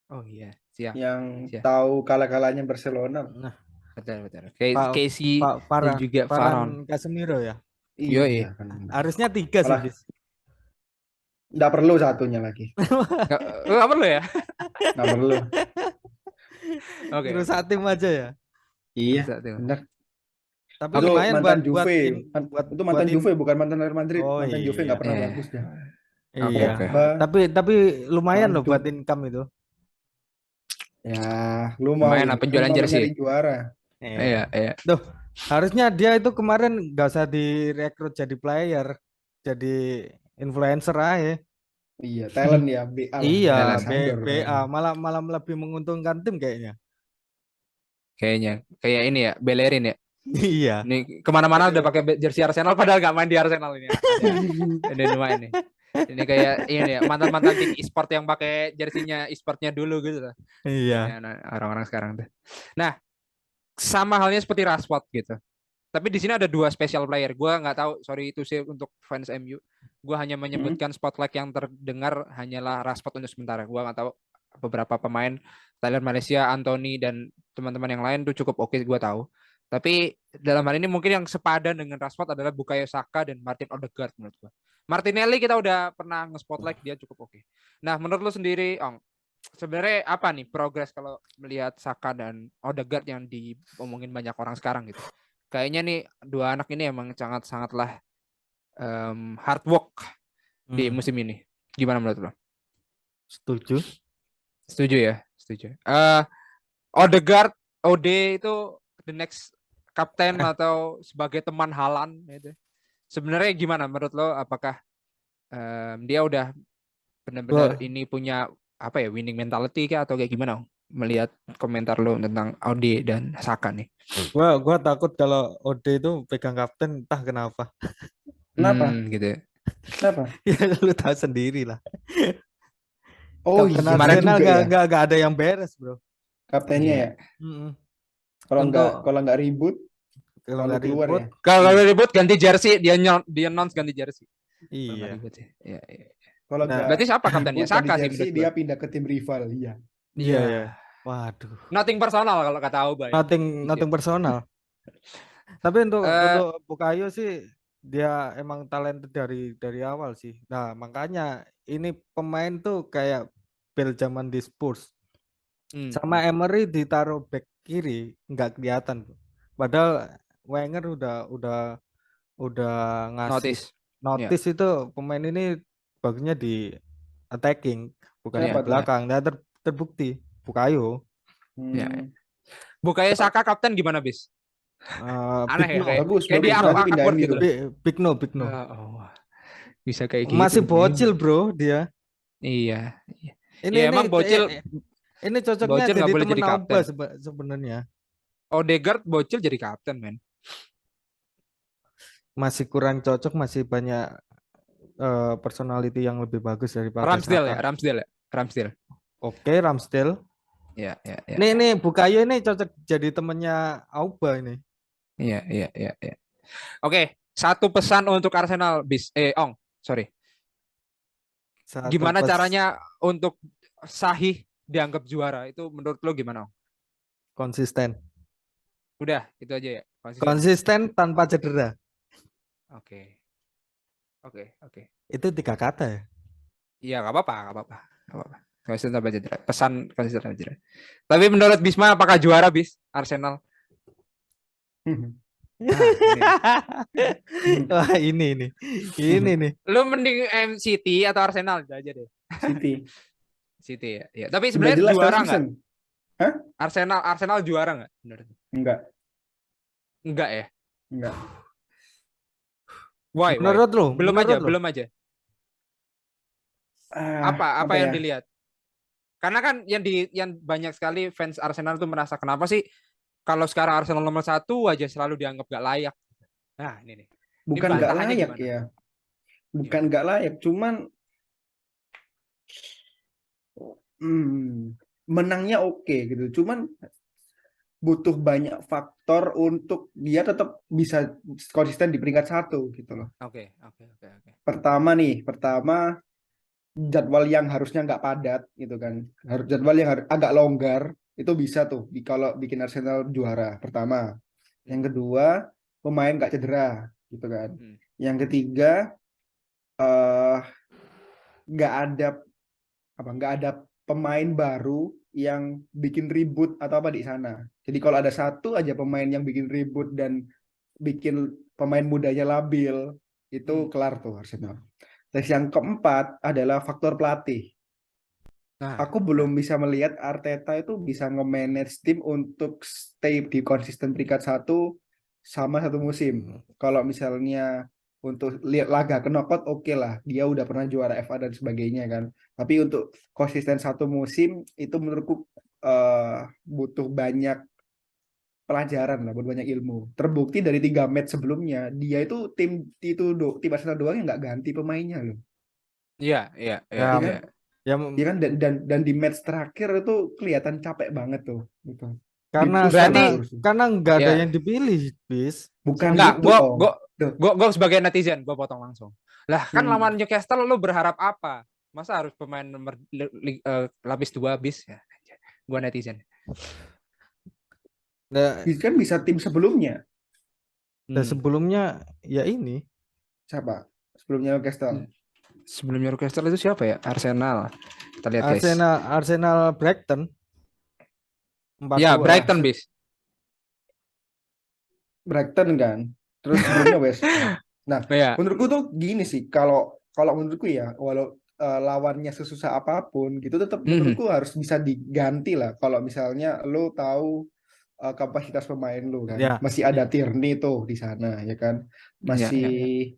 Oh iya, siap. yang Siap. tahu kalah-kalahnya Barcelona. Nah, Betul. Kayak Casey dan Varane juga Varane. Casemiro ya. Yoi. Iya kan. Harusnya 3 sih, Malah bis. nggak perlu satunya lagi. Nggak perlu ya? Nggak perlu. Oke. Rusak tim aja ya. Iya, Bisa tuh. benar. Tapi Itu lumayan mantan buat Juve. buat Itu mantan buat Juve bukan mantan Real Madrid. Oh, Mantan Juve iya. nggak pernah Iya. bagus dah. Iya. Oke. Tapi lumayan loh Waduh. buat income itu. Ya, lu mau Lumayan lah penjualan jersey. nyari juara. Iya. Tuh, harusnya dia itu kemarin nggak usah direkrut jadi player, jadi influencer aja. Iya, talent ya. BA lah. Iya, Ambassador. BA malah lebih menguntungkan tim kayaknya. Kayaknya kayak ini ya, Bellerin ya. Iya. Ini kemana-mana udah pakai jersey Arsenal padahal nggak main di Arsenal ini. Ini lumayan nih. Ini kayak ini ya, mantan-mantan tim e-sport yang pakai jersinya e-sportnya dulu gitu loh. Iya. Ya, orang-orang sekarang tuh. Nah, sama halnya seperti Rashford gitu. Tapi di sini ada 2 special player. Gua nggak tahu, sorry itu sih untuk fans MU. Gua hanya menyebutkan spotlight yang terdengar hanyalah Rashford untuk sementara. Gua nggak tahu beberapa pemain Thailand, Malaysia, Anthony dan teman-teman yang lain tuh cukup oke, gua tahu. Tapi dalam hal ini mungkin yang sepadan dengan Rashford adalah Bukayo Saka dan Martin Odegaard menurut gua. Martinelli kita udah pernah nge-spotlight, dia cukup oke. Nah, menurut lu sendiri, Ong, sebenarnya apa nih progres kalau melihat Saka dan Odegaard yang diomongin banyak orang sekarang gitu? Kayaknya nih 2 anak ini emang sangatlah hard work di musim ini. Gimana menurut lo? Setuju. Setuju ya, setuju. Odegaard, OD itu the next kapten atau sebagai teman Haaland gitu. Sebenarnya gimana menurut lo? Apakah dia udah benar-benar ini punya apa ya, winning mentality kah atau kayak gimana? Melihat komentar lo tentang OD dan Saka nih. Gua takut kalau OD itu pegang kapten entah kenapa. Kenapa? Gitu. Kenapa? Ya lu tahu sendiri lah. Oh Kapten iya, Arsenal juga ya. nggak ada yang beres, bro. Kaptennya ya. Kalau nggak ribut, kalau lalu nggak keluar ribut, ya. Kalau ribut ganti jersey, dia announce ganti jersey. iya. Ya. Kalau Nah, nggak Berarti siapa kaptennya? ribut, ganti Saka sih jersey, menurut dia gua. pindah ke tim rival. Iya. Iya. Waduh. Nothing personal kalau kata Aubameyang. Nothing personal. Tapi untuk Bukayo sih dia emang talented dari awal sih. Nah, makanya ini pemain tuh kayak Bale zaman di Spurs. Sama Emery ditaruh back kiri nggak kelihatan. Padahal Wenger udah ngasih notice itu pemain ini bagusnya di attacking bukan di belakang. Nah, terbukti Bukayo. Bukayo Saka kapten gimana, Bis? Aneh ya, kayak bagus, kayak dia awkward gitu. Big no. Bisa kayak gitu. Masih bocil, bro, dia. Iya. Ini emang bocil. Ini cocoknya Bocil nggak jadi boleh temen jadi Auba kapten. sebenarnya. Odegaard bocil jadi kapten, men. Masih kurang cocok, masih banyak personality yang lebih bagus daripada Ramsdale ya, Saka. Ramsdale ya, Ramsdale. Oke, Ramsdale. Iya, iya, iya. Nih Bukayo ini cocok jadi temennya Auba ini. Iya, iya, iya, iya. Oke, satu pesan untuk Arsenal, bis. Ong, sorry. Satu Gimana pas caranya untuk sahih dianggap juara? Itu menurut lo gimana, Ong? konsisten. Udah, itu aja ya. Konsisten ya. Konsisten tanpa cedera. Oke, oke, oke. Itu 3 kata ya. Iya, nggak apa-apa, nggak apa-apa, nggak apa-apa. Konsisten tanpa cedera. Pesan konsisten tanpa cedera. Tapi menurut Bisma, apakah juara bis Arsenal? Nah, ini. Wah, ini nih. Lu mending City atau Arsenal udah aja deh. City. City ya. Ya. Tapi Udah sebenarnya jelas juara first nggak? season. Hah? Arsenal juara nggak? Menurut? Enggak, Enggak ya. enggak. Why? Menurut lu, Belum menurut aja, lu. belum aja. Apa yang Ya? dilihat? Karena kan yang banyak sekali fans Arsenal tuh merasa kenapa sih kalau sekarang Arsenal nomor 1 aja selalu dianggap gak layak. Nah, ini nih. Ini Bukan nggak bantahannya layak gimana? ya. Bukan Gimana? nggak layak, cuman menangnya oke gitu. Cuman butuh banyak faktor untuk dia tetap bisa konsisten di peringkat 1 gitu loh. Oke. Pertama jadwal yang harusnya nggak padat gitu kan. Jadwal yang agak longgar itu bisa tuh kalau bikin Arsenal juara. Pertama. Yang kedua, pemain nggak cedera gitu kan. Yang ketiga, eh nggak ada pemain baru yang bikin ribut atau apa di sana. Jadi kalau ada satu aja pemain yang bikin ribut dan bikin pemain mudanya labil, itu kelar tuh Arsenal. Terus yang keempat adalah faktor pelatih. Nah, Aku belum bisa melihat Arteta itu bisa nge-manage tim untuk stay di konsisten peringkat 1 sama 1 musim. Kalau misalnya untuk lihat laga ke knockout oke lah, dia udah pernah juara FA dan sebagainya kan. Tapi untuk konsisten 1 musim itu menurutku butuh banyak pelajaran lah, butuh banyak ilmu. Terbukti dari 3 match sebelumnya, dia itu tim Arsenal doang yang nggak ganti pemainnya loh. iya. Ya, Iya kan? ya Iya kan dan di match terakhir itu kelihatan capek banget tuh gitu. karena Di-push Berarti terus. karena nggak ada ya. yang dipilih, bis. Bukan Enggak, gitu Om. gue sebagai netizen, gue potong langsung. Lah, kan Hmm. lawan Newcastle lu berharap apa? Masa harus pemain nomor lapis 2 bis ya? Gue netizen. Nah, Kan bisa tim sebelumnya. dan sebelumnya ya ini Siapa? Sebelumnya Newcastle. Sebelumnya Newcastle itu siapa ya? Arsenal. Kita lihat guys. Arsenal Brighton 4-2. Ya, Brighton bis. Brighton kan. Terus sebelumnya West. Nah, Ya. menurutku tuh gini sih, kalau menurutku ya, walau lawannya sesusah apapun gitu, tetap menurutku harus bisa diganti lah. Kalau misalnya lo tahu kapasitas pemain lo kan, Ya. masih ada Tierney tuh di sana ya kan, masih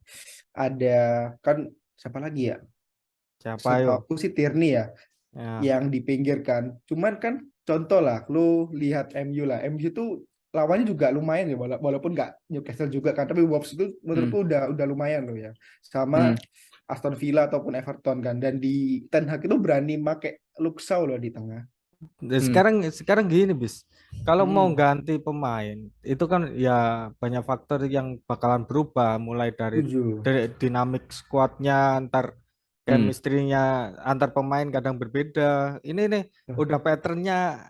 ada kan siapa lagi ya? Siapa yo? Setahu sih Tierney ya, Ya. yang dipinggirkan. Cuman kan contoh lah, lo lihat MU lah, MU tuh lawannya juga lumayan ya, walaupun nggak Newcastle juga kan, tapi Wolves itu menurutku udah lumayan loh ya, sama Aston Villa ataupun Everton kan, dan di Ten Hag itu berani pakai Luke Shaw loh di tengah. Nah, sekarang gini bis, kalau mau ganti pemain itu kan ya banyak faktor yang bakalan berubah, mulai dari Setuju. dinamik squadnya, antar chemistry-nya antar pemain kadang berbeda. Ini nih udah patternnya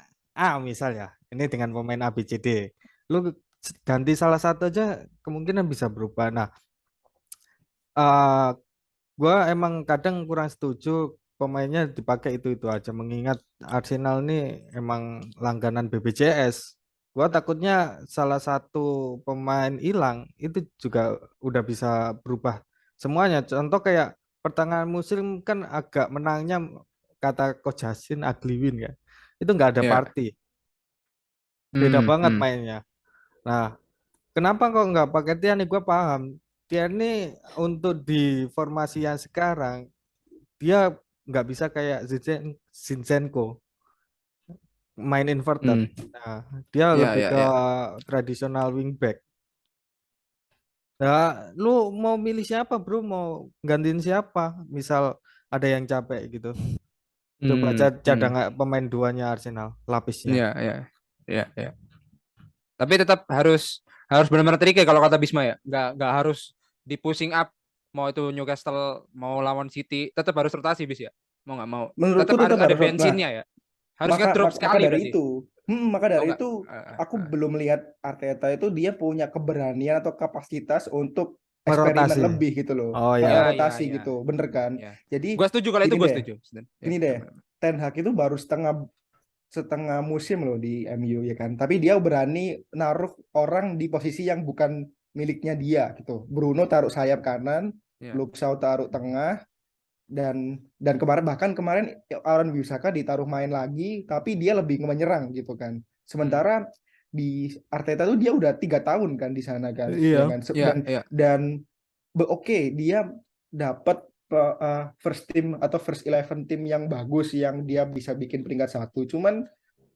misalnya ini dengan pemain ABCD, lu ganti salah satu aja kemungkinan bisa berubah. Nah, gua emang kadang kurang setuju pemainnya dipakai itu aja, mengingat Arsenal nih emang langganan BPJS. Gua takutnya salah satu pemain hilang itu juga udah bisa berubah semuanya. Contoh kayak pertengahan musim kan agak menangnya, kata Coach Justin, ugly win ya. Itu nggak ada party. Beda banget mainnya. Nah, kenapa kok nggak pakai Tierney? Gue paham. Tierney untuk di formasi yang sekarang dia nggak bisa kayak Zinchenko. main inverted. Nah, dia Ya, lebih ya, ke ya. tradisional wingback. Nah, lu mau milih siapa, Bro? Mau gantiin siapa? Misal ada yang capek gitu. Coba cadangan pemain duanya Arsenal, lapisnya. Ya, ya, ya, ya. Tapi tetap harus benar-benar tricky kalau kata Bisma ya. Nggak harus di pushing up. Mau itu Newcastle mau lawan City, tetap harus rotasi bis ya. Mau nggak mau. Menurutku Tetap harus tetap ada harus. Nah, bensinnya ya. Harus maka ngedrop maka sekali dari berarti. itu, maka Oh dari nggak. itu aku belum lihat Arteta itu dia punya keberanian atau kapasitas untuk eksperimen Merotasi. lebih gitu loh. Oh Ya, ya. ya, Rotasi ya. gitu, bener kan? Ya. Jadi Gua setuju kalau itu gini gue deh, setuju. Ya, gini deh. benar-benar. Ten Hag itu baru setengah musim loh di MU ya kan. Tapi dia berani naruh orang di posisi yang bukan miliknya dia gitu. Bruno taruh sayap kanan, Ya. Luke Shaw taruh tengah, dan kemarin Aaron Wan-Bissaka ditaruh main lagi, tapi dia lebih menyerang gitu kan. Sementara di Arteta tuh dia udah 3 tahun kan di sana kan, ya Iya. kan. Ya, ya. Dan oke, dia dapat first team atau first 11 tim yang bagus yang dia bisa bikin peringkat 1. Cuman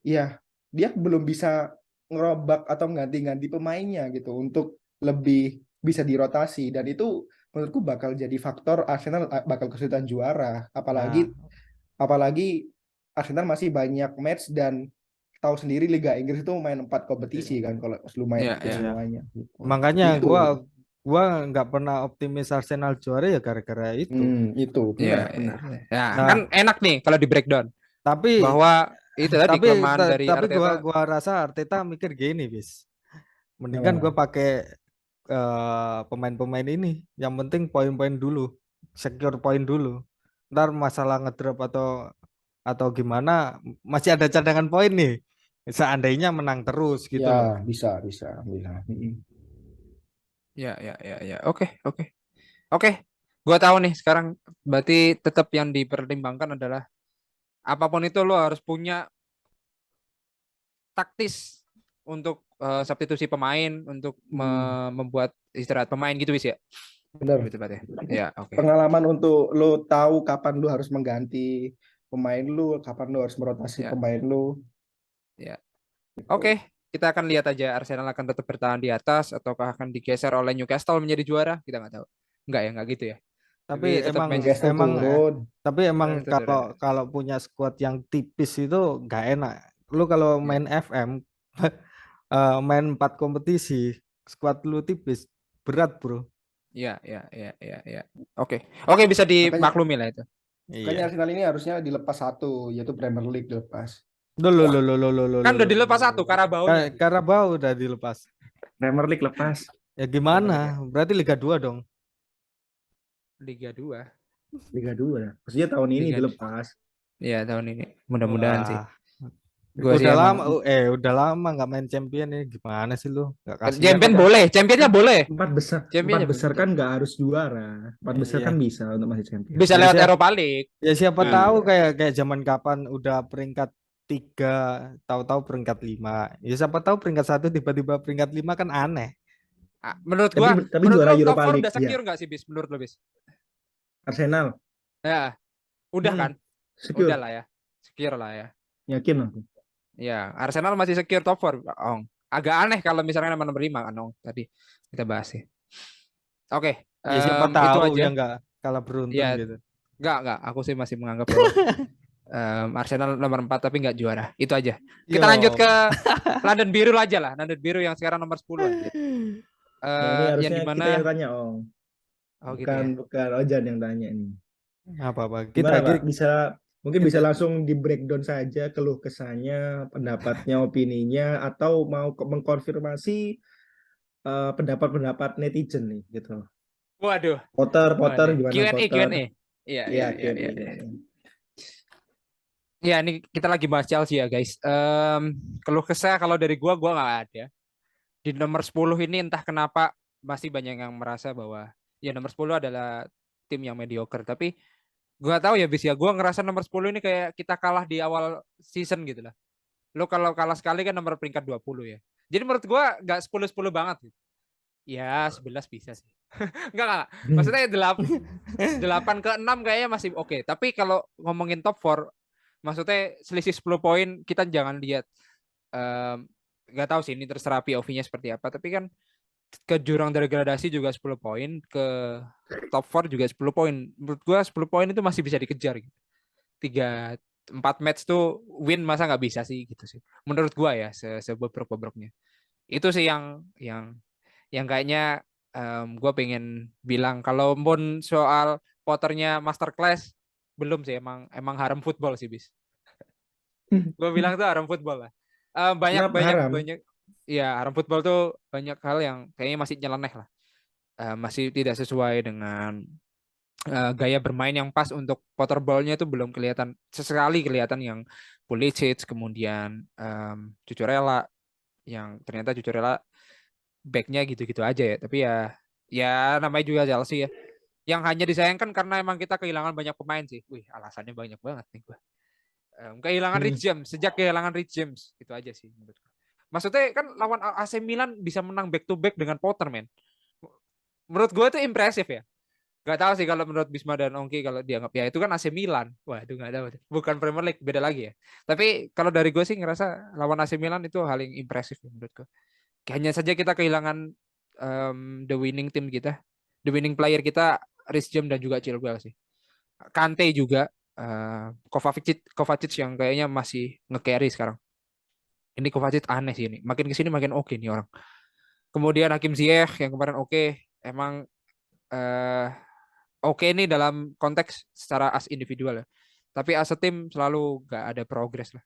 ya dia belum bisa ngerobak atau ganti-ganti pemainnya gitu untuk lebih bisa dirotasi, dan itu menurutku bakal jadi faktor Arsenal bakal kesulitan juara, Nah, apalagi Arsenal masih banyak match, dan tahu sendiri Liga Inggris itu main 4 kompetisi kan kalau lu main Ya, ikut ya. semuanya gitu. makanya Itu gua nggak pernah optimis Arsenal juara ya gara-gara itu. itu Ya, benar. ya. Kan Nah, enak nih kalau di breakdown tapi bahwa itu tadi kelemahan dari tapi Arteta. gua rasa Arteta mikir gini, bis. Mendingan Nah, gua pakai pemain-pemain ini. Yang penting poin-poin dulu, secure poin dulu. Ntar masalah ngedrop atau gimana masih ada cadangan poin nih. Seandainya menang terus gitu ya loh. bisa. Ya, ya, ya, ya. Oke, oke. Oke. Gua tahu nih sekarang berarti tetap yang dipertimbangkan adalah apapun itu lo harus punya taktis untuk substitusi pemain untuk membuat istirahat pemain gitu wis ya. Bener. Lebih tepat ya. Ya, oke. Pengalaman untuk lo tahu kapan lo harus mengganti pemain lo, kapan lo harus merotasi Ya, pemain lo. ya. Gitu. Oke, kita akan lihat aja Arsenal akan tetap bertahan di atas ataukah akan digeser oleh Newcastle menjadi juara. Kita nggak tahu. Enggak ya, enggak gitu ya. Tapi tetap Newcastle emang turun. tapi emang turun. kalau punya squad yang tipis itu nggak enak. Lu kalau main FM main 4 kompetisi, squad lu tipis, berat, Bro. Ya, ya, ya, ya, ya. Oke. Oke, bisa dimaklumi lah itu. Makanya Iya. Arsenal ini harusnya dilepas satu, yaitu Premier League dilepas. Loh. Kan udah dilepas satu Carabao-nya. Carabao udah dilepas. Premier League lepas. Ya gimana? Berarti Liga 2 dong. Liga 2. Liga 2. Maksudnya tahun ini Liga dilepas. Iya, tahun ini. Mudah-mudahan sih. Gua Gua sih udah lama nggak main champion ini. Gimana sih lu? Nggak kasihan Champion apa? boleh, championnya boleh. Empat Championnya besar boleh. kan nggak harus juara. 4 besar Iya. kan bisa untuk masih champion. Bisa lewat Europa League. Ya siapa Nah. tahu kayak zaman kapan udah peringkat 3, tahu-tahu peringkat 5. Ya siapa tahu peringkat 1 tiba-tiba peringkat 5 kan aneh. Menurut gua, tapi menurut juara lo top Europa 4 League udah secure nggak sih, Bis? Menurut lo, Bis? Arsenal Ya, udah kan? secure. Udah lah ya. Secure lah ya. Yakin aku. Ya, Arsenal masih secure top 4, Ong. Agak aneh kalau misalnya nomor 5 kan, Ong. Tadi kita bahas ya. Oke, Ya siapa itu tahu aja. ya nggak kalah beruntun Ya, gitu. Enggak. Aku sih masih menganggap bahwa Arsenal nomor 4 tapi nggak juara. Itu aja. Kita Yo. lanjut ke London Biru aja lah. London Biru yang sekarang nomor 10 aja. Ini harusnya yang dimana... kita yang tanya, Ong. Bukan Ojan yang tanya ini. Apa? Gimana, Pak? Mungkin bisa langsung di breakdown saja keluh kesahnya, pendapatnya, opininya, atau mau mengkonfirmasi pendapat-pendapat netizen nih gitu. Waduh. Potter gimana Q&A. Potter? Iya. Ya, ini kita lagi bahas Chelsea ya, guys. Keluh kesah kalau dari gua nggak ada. Di nomor 10 ini entah kenapa masih banyak yang merasa bahwa ya nomor 10 adalah tim yang mediocre, tapi gua tahu ya, Bis ya. Gua ngerasa nomor 10 ini kayak kita kalah di awal season gitu lah. Lo kalau kalah sekali kan nomor peringkat 20 ya. Jadi menurut gua nggak 10-10 banget gitu. Ya, 11 bisa sih. Enggak. Maksudnya 8 ke 6 kayaknya masih oke. Tapi kalau ngomongin top 4, Maksudnya selisih 10 poin kita jangan lihat nggak tahu sih ini terserah POV-nya seperti apa, tapi kan ke jurang degradasi juga 10 poin, ke top 4 juga 10 poin. Menurut gua 10 poin itu masih bisa dikejar gitu. 4 match tuh win masa nggak bisa sih gitu sih. Menurut gua ya sebobrok-bobroknya. Itu sih yang kayaknya gua pengen bilang kalau pun soal Potternya masterclass belum sih, emang haram football sih bis. Gue bilang tuh haram football lah. Banyak Kenapa banyak haram? banyak ya haram football tuh banyak hal yang kayaknya masih nyeleneh lah. Masih tidak sesuai dengan gaya bermain yang pas untuk Potterball-nya itu belum kelihatan, sesekali kelihatan yang Pulisic, kemudian Cucurella yang ternyata Cucurella backnya gitu-gitu aja ya. Tapi ya namanya juga Chelsea ya. Yang hanya disayangkan karena emang kita kehilangan banyak pemain sih. Wih, alasannya banyak banget nih gue. Kehilangan Rich James, sejak kehilangan Rich James itu aja sih menurutku. Maksudnya kan lawan AC Milan bisa menang back to back dengan Potter, men. Menurut gue itu impresif ya. Gak tahu sih kalau menurut Bisma dan Ongki kalau dianggap ya itu kan AC Milan. Wah, itu gak tahu. Bukan Premier League, beda lagi ya. Tapi kalau dari gue sih ngerasa lawan AC Milan itu hal yang impresif ya menurutku. Hanya saja kita kehilangan the winning team kita, the winning player kita, Rich James dan juga Chilwell sih. Kante juga, Kovacic yang kayaknya masih nge-carry sekarang. Ini Kovacic aneh sih ini. Makin kesini makin oke nih orang. Kemudian Hakim Ziyech yang kemarin oke. Emang oke nih dalam konteks secara as individual ya. Tapi as a team selalu gak ada progres lah.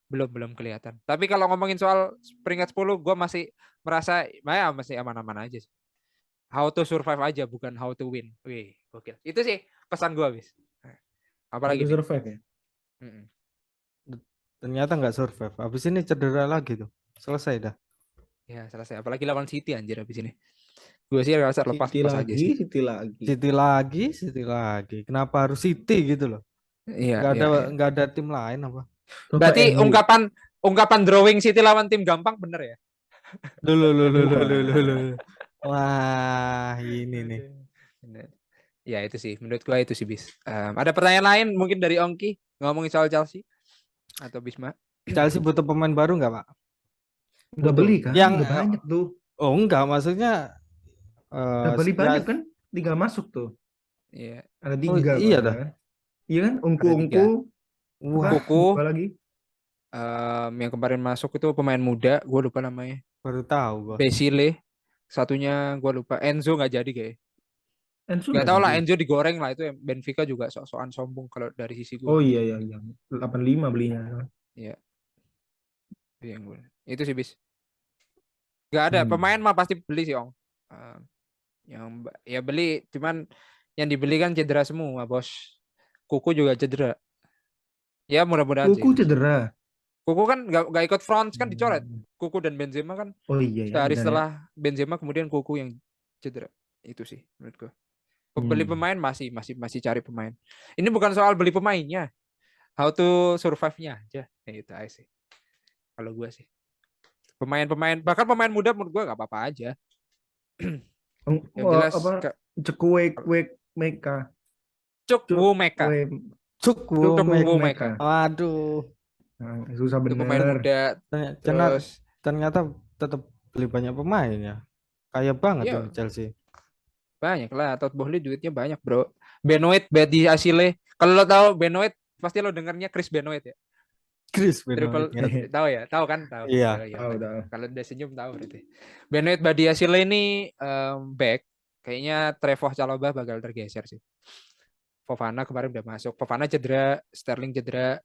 Belum kelihatan. Tapi kalau ngomongin soal peringkat 10, gue masih merasa ya masih aman-aman aja sih. How to survive aja, bukan how to win. Wih, gokil. Itu sih pesan gue, bis. Apalagi Itu survive ya. Ternyata nggak survive. Habis ini cedera lagi tuh. Selesai dah. Ya, selesai. Apalagi lawan City anjir habis ini. Gue sih rasa lepas-lepas aja sih. City lagi. Kenapa harus City gitu loh? Iya, Nggak ada tim lain apa? Berarti ungkapan drawing City lawan tim gampang bener ya? Loh. Wah, ini nih. Bener. Ya itu sih, menurut gua itu sih bis. Ada pertanyaan lain mungkin dari Ongki ngomongin soal Chelsea atau Bisma? Chelsea butuh pemain baru nggak, Pak? Udah beli kan? Yang udah banyak tuh. Oh enggak, maksudnya Udah beli banyak kan? 3 masuk tuh. Iya. Ada 3 iya dah. kan? Iya kan? Ungku. Wah, Kuku. Apa lagi? Yang kemarin masuk itu pemain muda, gue lupa namanya. baru tahu gua. Basile. Satunya gue lupa. Enzo nggak jadi kayak. Nggak tahu lah, Enzo digoreng lah, itu Benfica juga sok-sokan sombong kalau dari sisi gue. Oh iya. 85 belinya. Iya. Itu sih bis. Nggak ada pemain mah pasti beli sih Ong. Yang ya beli, cuman yang dibeli kan cedera semua bos. Kuku juga cedera. Ya mudah-mudahan Kuku sih. cedera. Kuku kan nggak ikut France kan dicoret. Kuku dan Benzema kan. Oh iya ya. Sehari setelah Benzema kemudian Kuku yang cedera. Itu sih menurut gue. Beli pemain masih cari pemain. Ini bukan soal beli pemainnya. How to survive-nya aja. Ya, itu aja sih. Kalau gue sih. Pemain bahkan pemain muda menurut gue nggak apa-apa aja. Yang jelas Chukwuemeka. Waduh. Susah bener. Pemain muda. Ternyata tetap beli banyak pemain ya. Kaya banget Iya. ini Chelsea. Banyak lah, Todd Boehly duitnya banyak bro. Benoit, Bedi Asile. Kalau lo tahu Benoit, pasti lo dengarnya Chris Benoit ya. Chris Benoit. Tahu ya, tahu kan? Tahu. Iya. Tahu. Kalau udah senyum tahu berarti. Benoit, Bedi Asile ini back. Kayaknya Trevoh Chalobah bakal tergeser sih. Fofana kemarin udah masuk. Fofana cedera, Sterling cedera.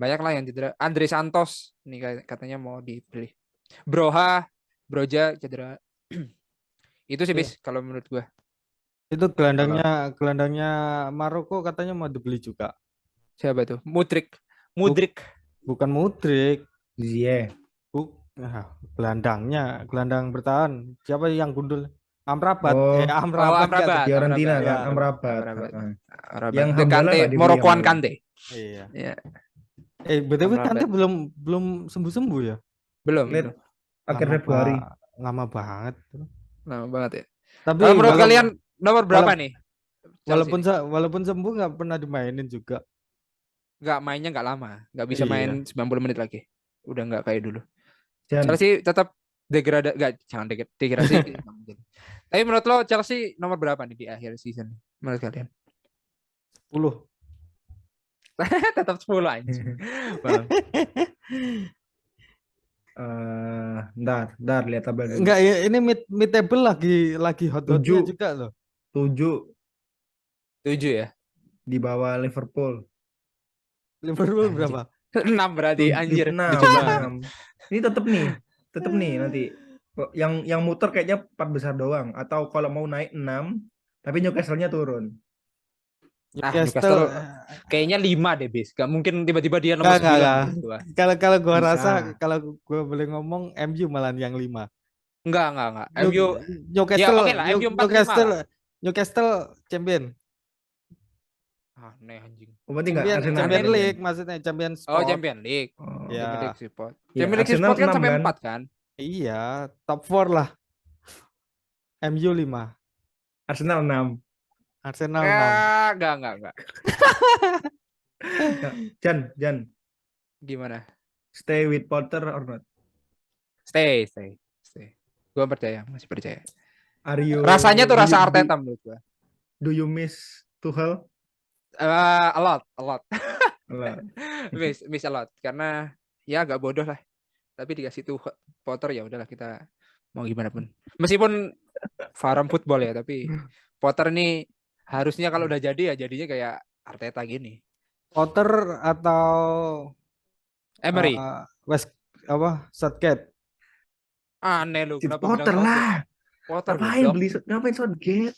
Banyak lah yang cedera. Andre Santos ini katanya mau dibeli. Broja cedera. Itu sih bis kalau menurut gua. Itu gelandangnya Maroko katanya mau dibeli juga. Siapa tuh? Mudrik. Bukan Mudrik. Ziyech. Gelandang bertahan. Siapa yang gundul? Amrabat. Amrabat. Fiorentina kan? Amrabat. Yang Kante, Morokoan Kante. Iya. BTW Kante belum sembuh ya? Belum. Akhir Februari. Lama banget. Lama banget ya. Tapi kalau menurut kalian nomor berapa nih? Walaupun sembuh nggak pernah dimainin juga. mainnya nggak lama, nggak bisa main 90 menit lagi. Udah nggak kayak dulu. Jan, Chelsea tetap jangan degradasi. Tapi menurut lo Chelsea nomor berapa nih di akhir season menurut kalian? 10. Tetap 10 anjing. Bang. Ntar lihat tabel dulu. Enggak, ya, ini mid table lagi hot-hotnya 7. juga loh. 7 7 ya. di bawah Liverpool. Liverpool Anjing. berapa? 6 berarti anjir. 6. Lucu banget. Ini tetep nih nanti. Yang muter kayaknya 4 besar doang. Atau kalau mau naik 6, tapi Newcastle-nya turun. Newcastle kayaknya 5 deh, Bis. Gak mungkin tiba-tiba dia nomor 9 menurut gua. Kalau gua Bisa. rasa, kalau gua boleh ngomong, MU malah yang 5. Enggak. MU Newcastle, ya oke lah, MU 4 lah. Newcastle champion. Aneh anjing. Berarti enggak Arsenal Champion champion. League maksudnya, Champion Sport. Oh, Champion League. Oh. Ya. Champion League Sport. Ya, Champion League Arsenal Sport kan 6 sampai kan? 4 kan? Iya, top 4 lah. MU 5. Arsenal 6. Arsenal 6. Enggak. Jan, Gimana? stay with Potter or not? Stay. Gua masih percaya. Do Rasanya tuh rasa you- Arteta menurut gua. Do you miss Tuchel? A lot. Lah. miss a lot karena ya agak bodoh lah. Tapi dikasih tuh Potter ya udahlah, kita mau gimana pun. Meskipun farm football ya, tapi Potter ini harusnya kalau udah jadi ya jadinya kayak Arteta gini. Potter atau Emery. Southgate. Aneh lu, kenapa Potter bilang lah. Potter Ngapain Southgate?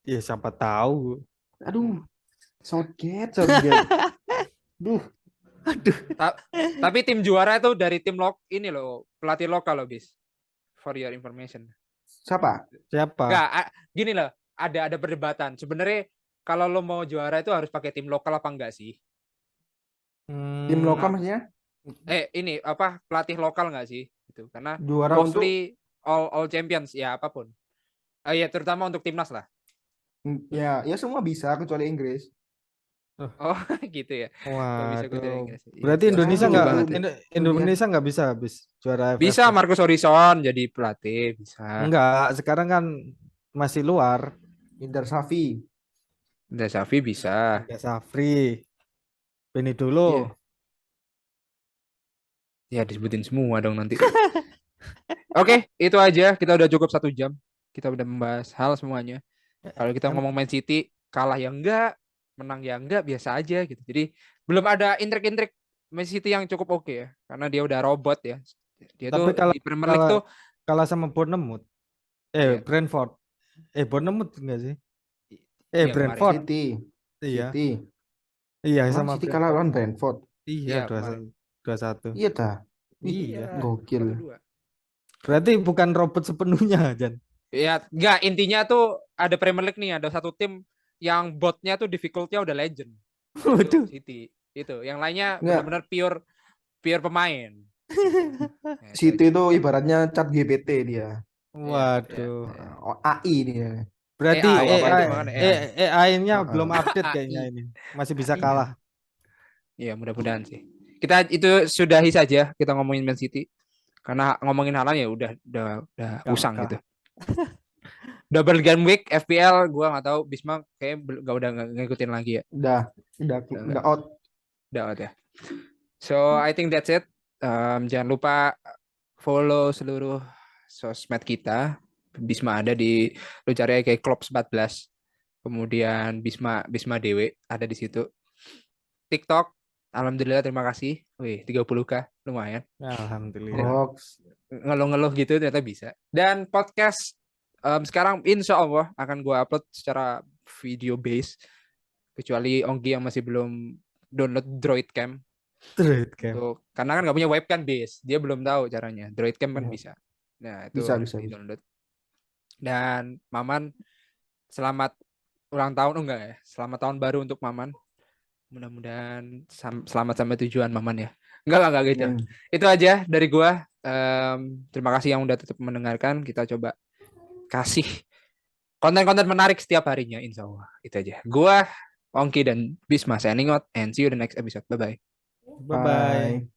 Ya siapa tahu. Aduh, Southgate. Duh, Tapi tim juara itu dari tim ini loh, pelatih lokal loh, Bis. For your information. siapa? Enggak, gini loh, ada perdebatan. Sebenarnya kalau lo mau juara itu harus pakai tim lokal apa enggak sih? Tim lokal maksudnya? Ini apa pelatih lokal enggak sih? Gitu. Karena Juara untuk mostly all champions ya apapun. Ya terutama untuk timnas lah. ya semua bisa kecuali Inggris. Oh, gitu ya. Nggak bisa kecuali Waduh. Inggris. Iya. Berarti Indonesia Setuju nggak banget. Indonesia nggak bisa habis juara AFF. Bisa Marcus Horizon jadi pelatih, bisa. Enggak, sekarang kan masih luar. Indar Safi. Udah Safi bisa. Ada Safri. Beni dulu. Ya disebutin semua dong nanti. Oke, itu aja. Kita udah cukup 1 jam. Kita udah membahas hal semuanya. Kalau kita ngomong Man City, kalah ya enggak, menang ya enggak, biasa aja gitu. Jadi belum ada intrik-intrik Man City yang cukup oke ya. Karena dia udah robot ya. Dia Tapi tuh di Premier League tuh kalah sama Bournemouth. Iya. Brentford. Bournemouth enggak sih? Iya, Brentford. City. Iya. City. Iya, Emang sama City kalah lawan Brentford. Iya, kemarin. 2-1. Iya ta. Iya. Gokil. 2-2. Berarti bukan robot sepenuhnya, Jan. Ya, enggak, intinya tuh ada Premier League nih, ada satu tim yang botnya tuh difficulty-nya udah legend. Waduh. City. Itu. Yang lainnya Enggak. benar-benar pure pemain. Ya, City aja. itu ibaratnya chat GPT dia. Waduh. AI dia. Berarti AI, AI, makanya AI-nya Heeh. belum update kayaknya ini. Masih bisa kalah. Iya, mudah-mudahan sih. Kita itu sudahi saja kita ngomongin Man City. Karena ngomongin hal lain ya udah Nggak usang bakal. gitu. Double game week FPL gua nggak tahu, Bisma kayak udah nggak ngikutin lagi ya. Udah out. Udah out ya. So I think that's it. Jangan lupa follow seluruh sosmed kita. Bisma ada di, lu cari kayak Klops 14. Kemudian Bisma Dewe ada di situ. TikTok, alhamdulillah terima kasih. Wih, 30K lumayan. Alhamdulillah. Hoax. Ngeluh-ngeluh gitu ternyata bisa. Dan podcast sekarang insya Allah akan gue upload secara video base. Kecuali Onggi yang masih belum download Droid Cam. Karena kan nggak punya webcam base, dia belum tahu caranya. Droid Cam kan bisa. Nah itu Bisa. di-download. Dan Maman, selamat ulang tahun enggak ya? Selamat tahun baru untuk Maman. Mudah-mudahan selamat sampai tujuan Maman ya. Enggak gitu. Itu aja dari gua. Terima kasih yang udah tetap mendengarkan. Kita coba kasih konten-konten menarik setiap harinya, insya Allah. Itu aja. Gua Ongki dan Bisma signing out and see you the next episode. Bye bye. Bye bye.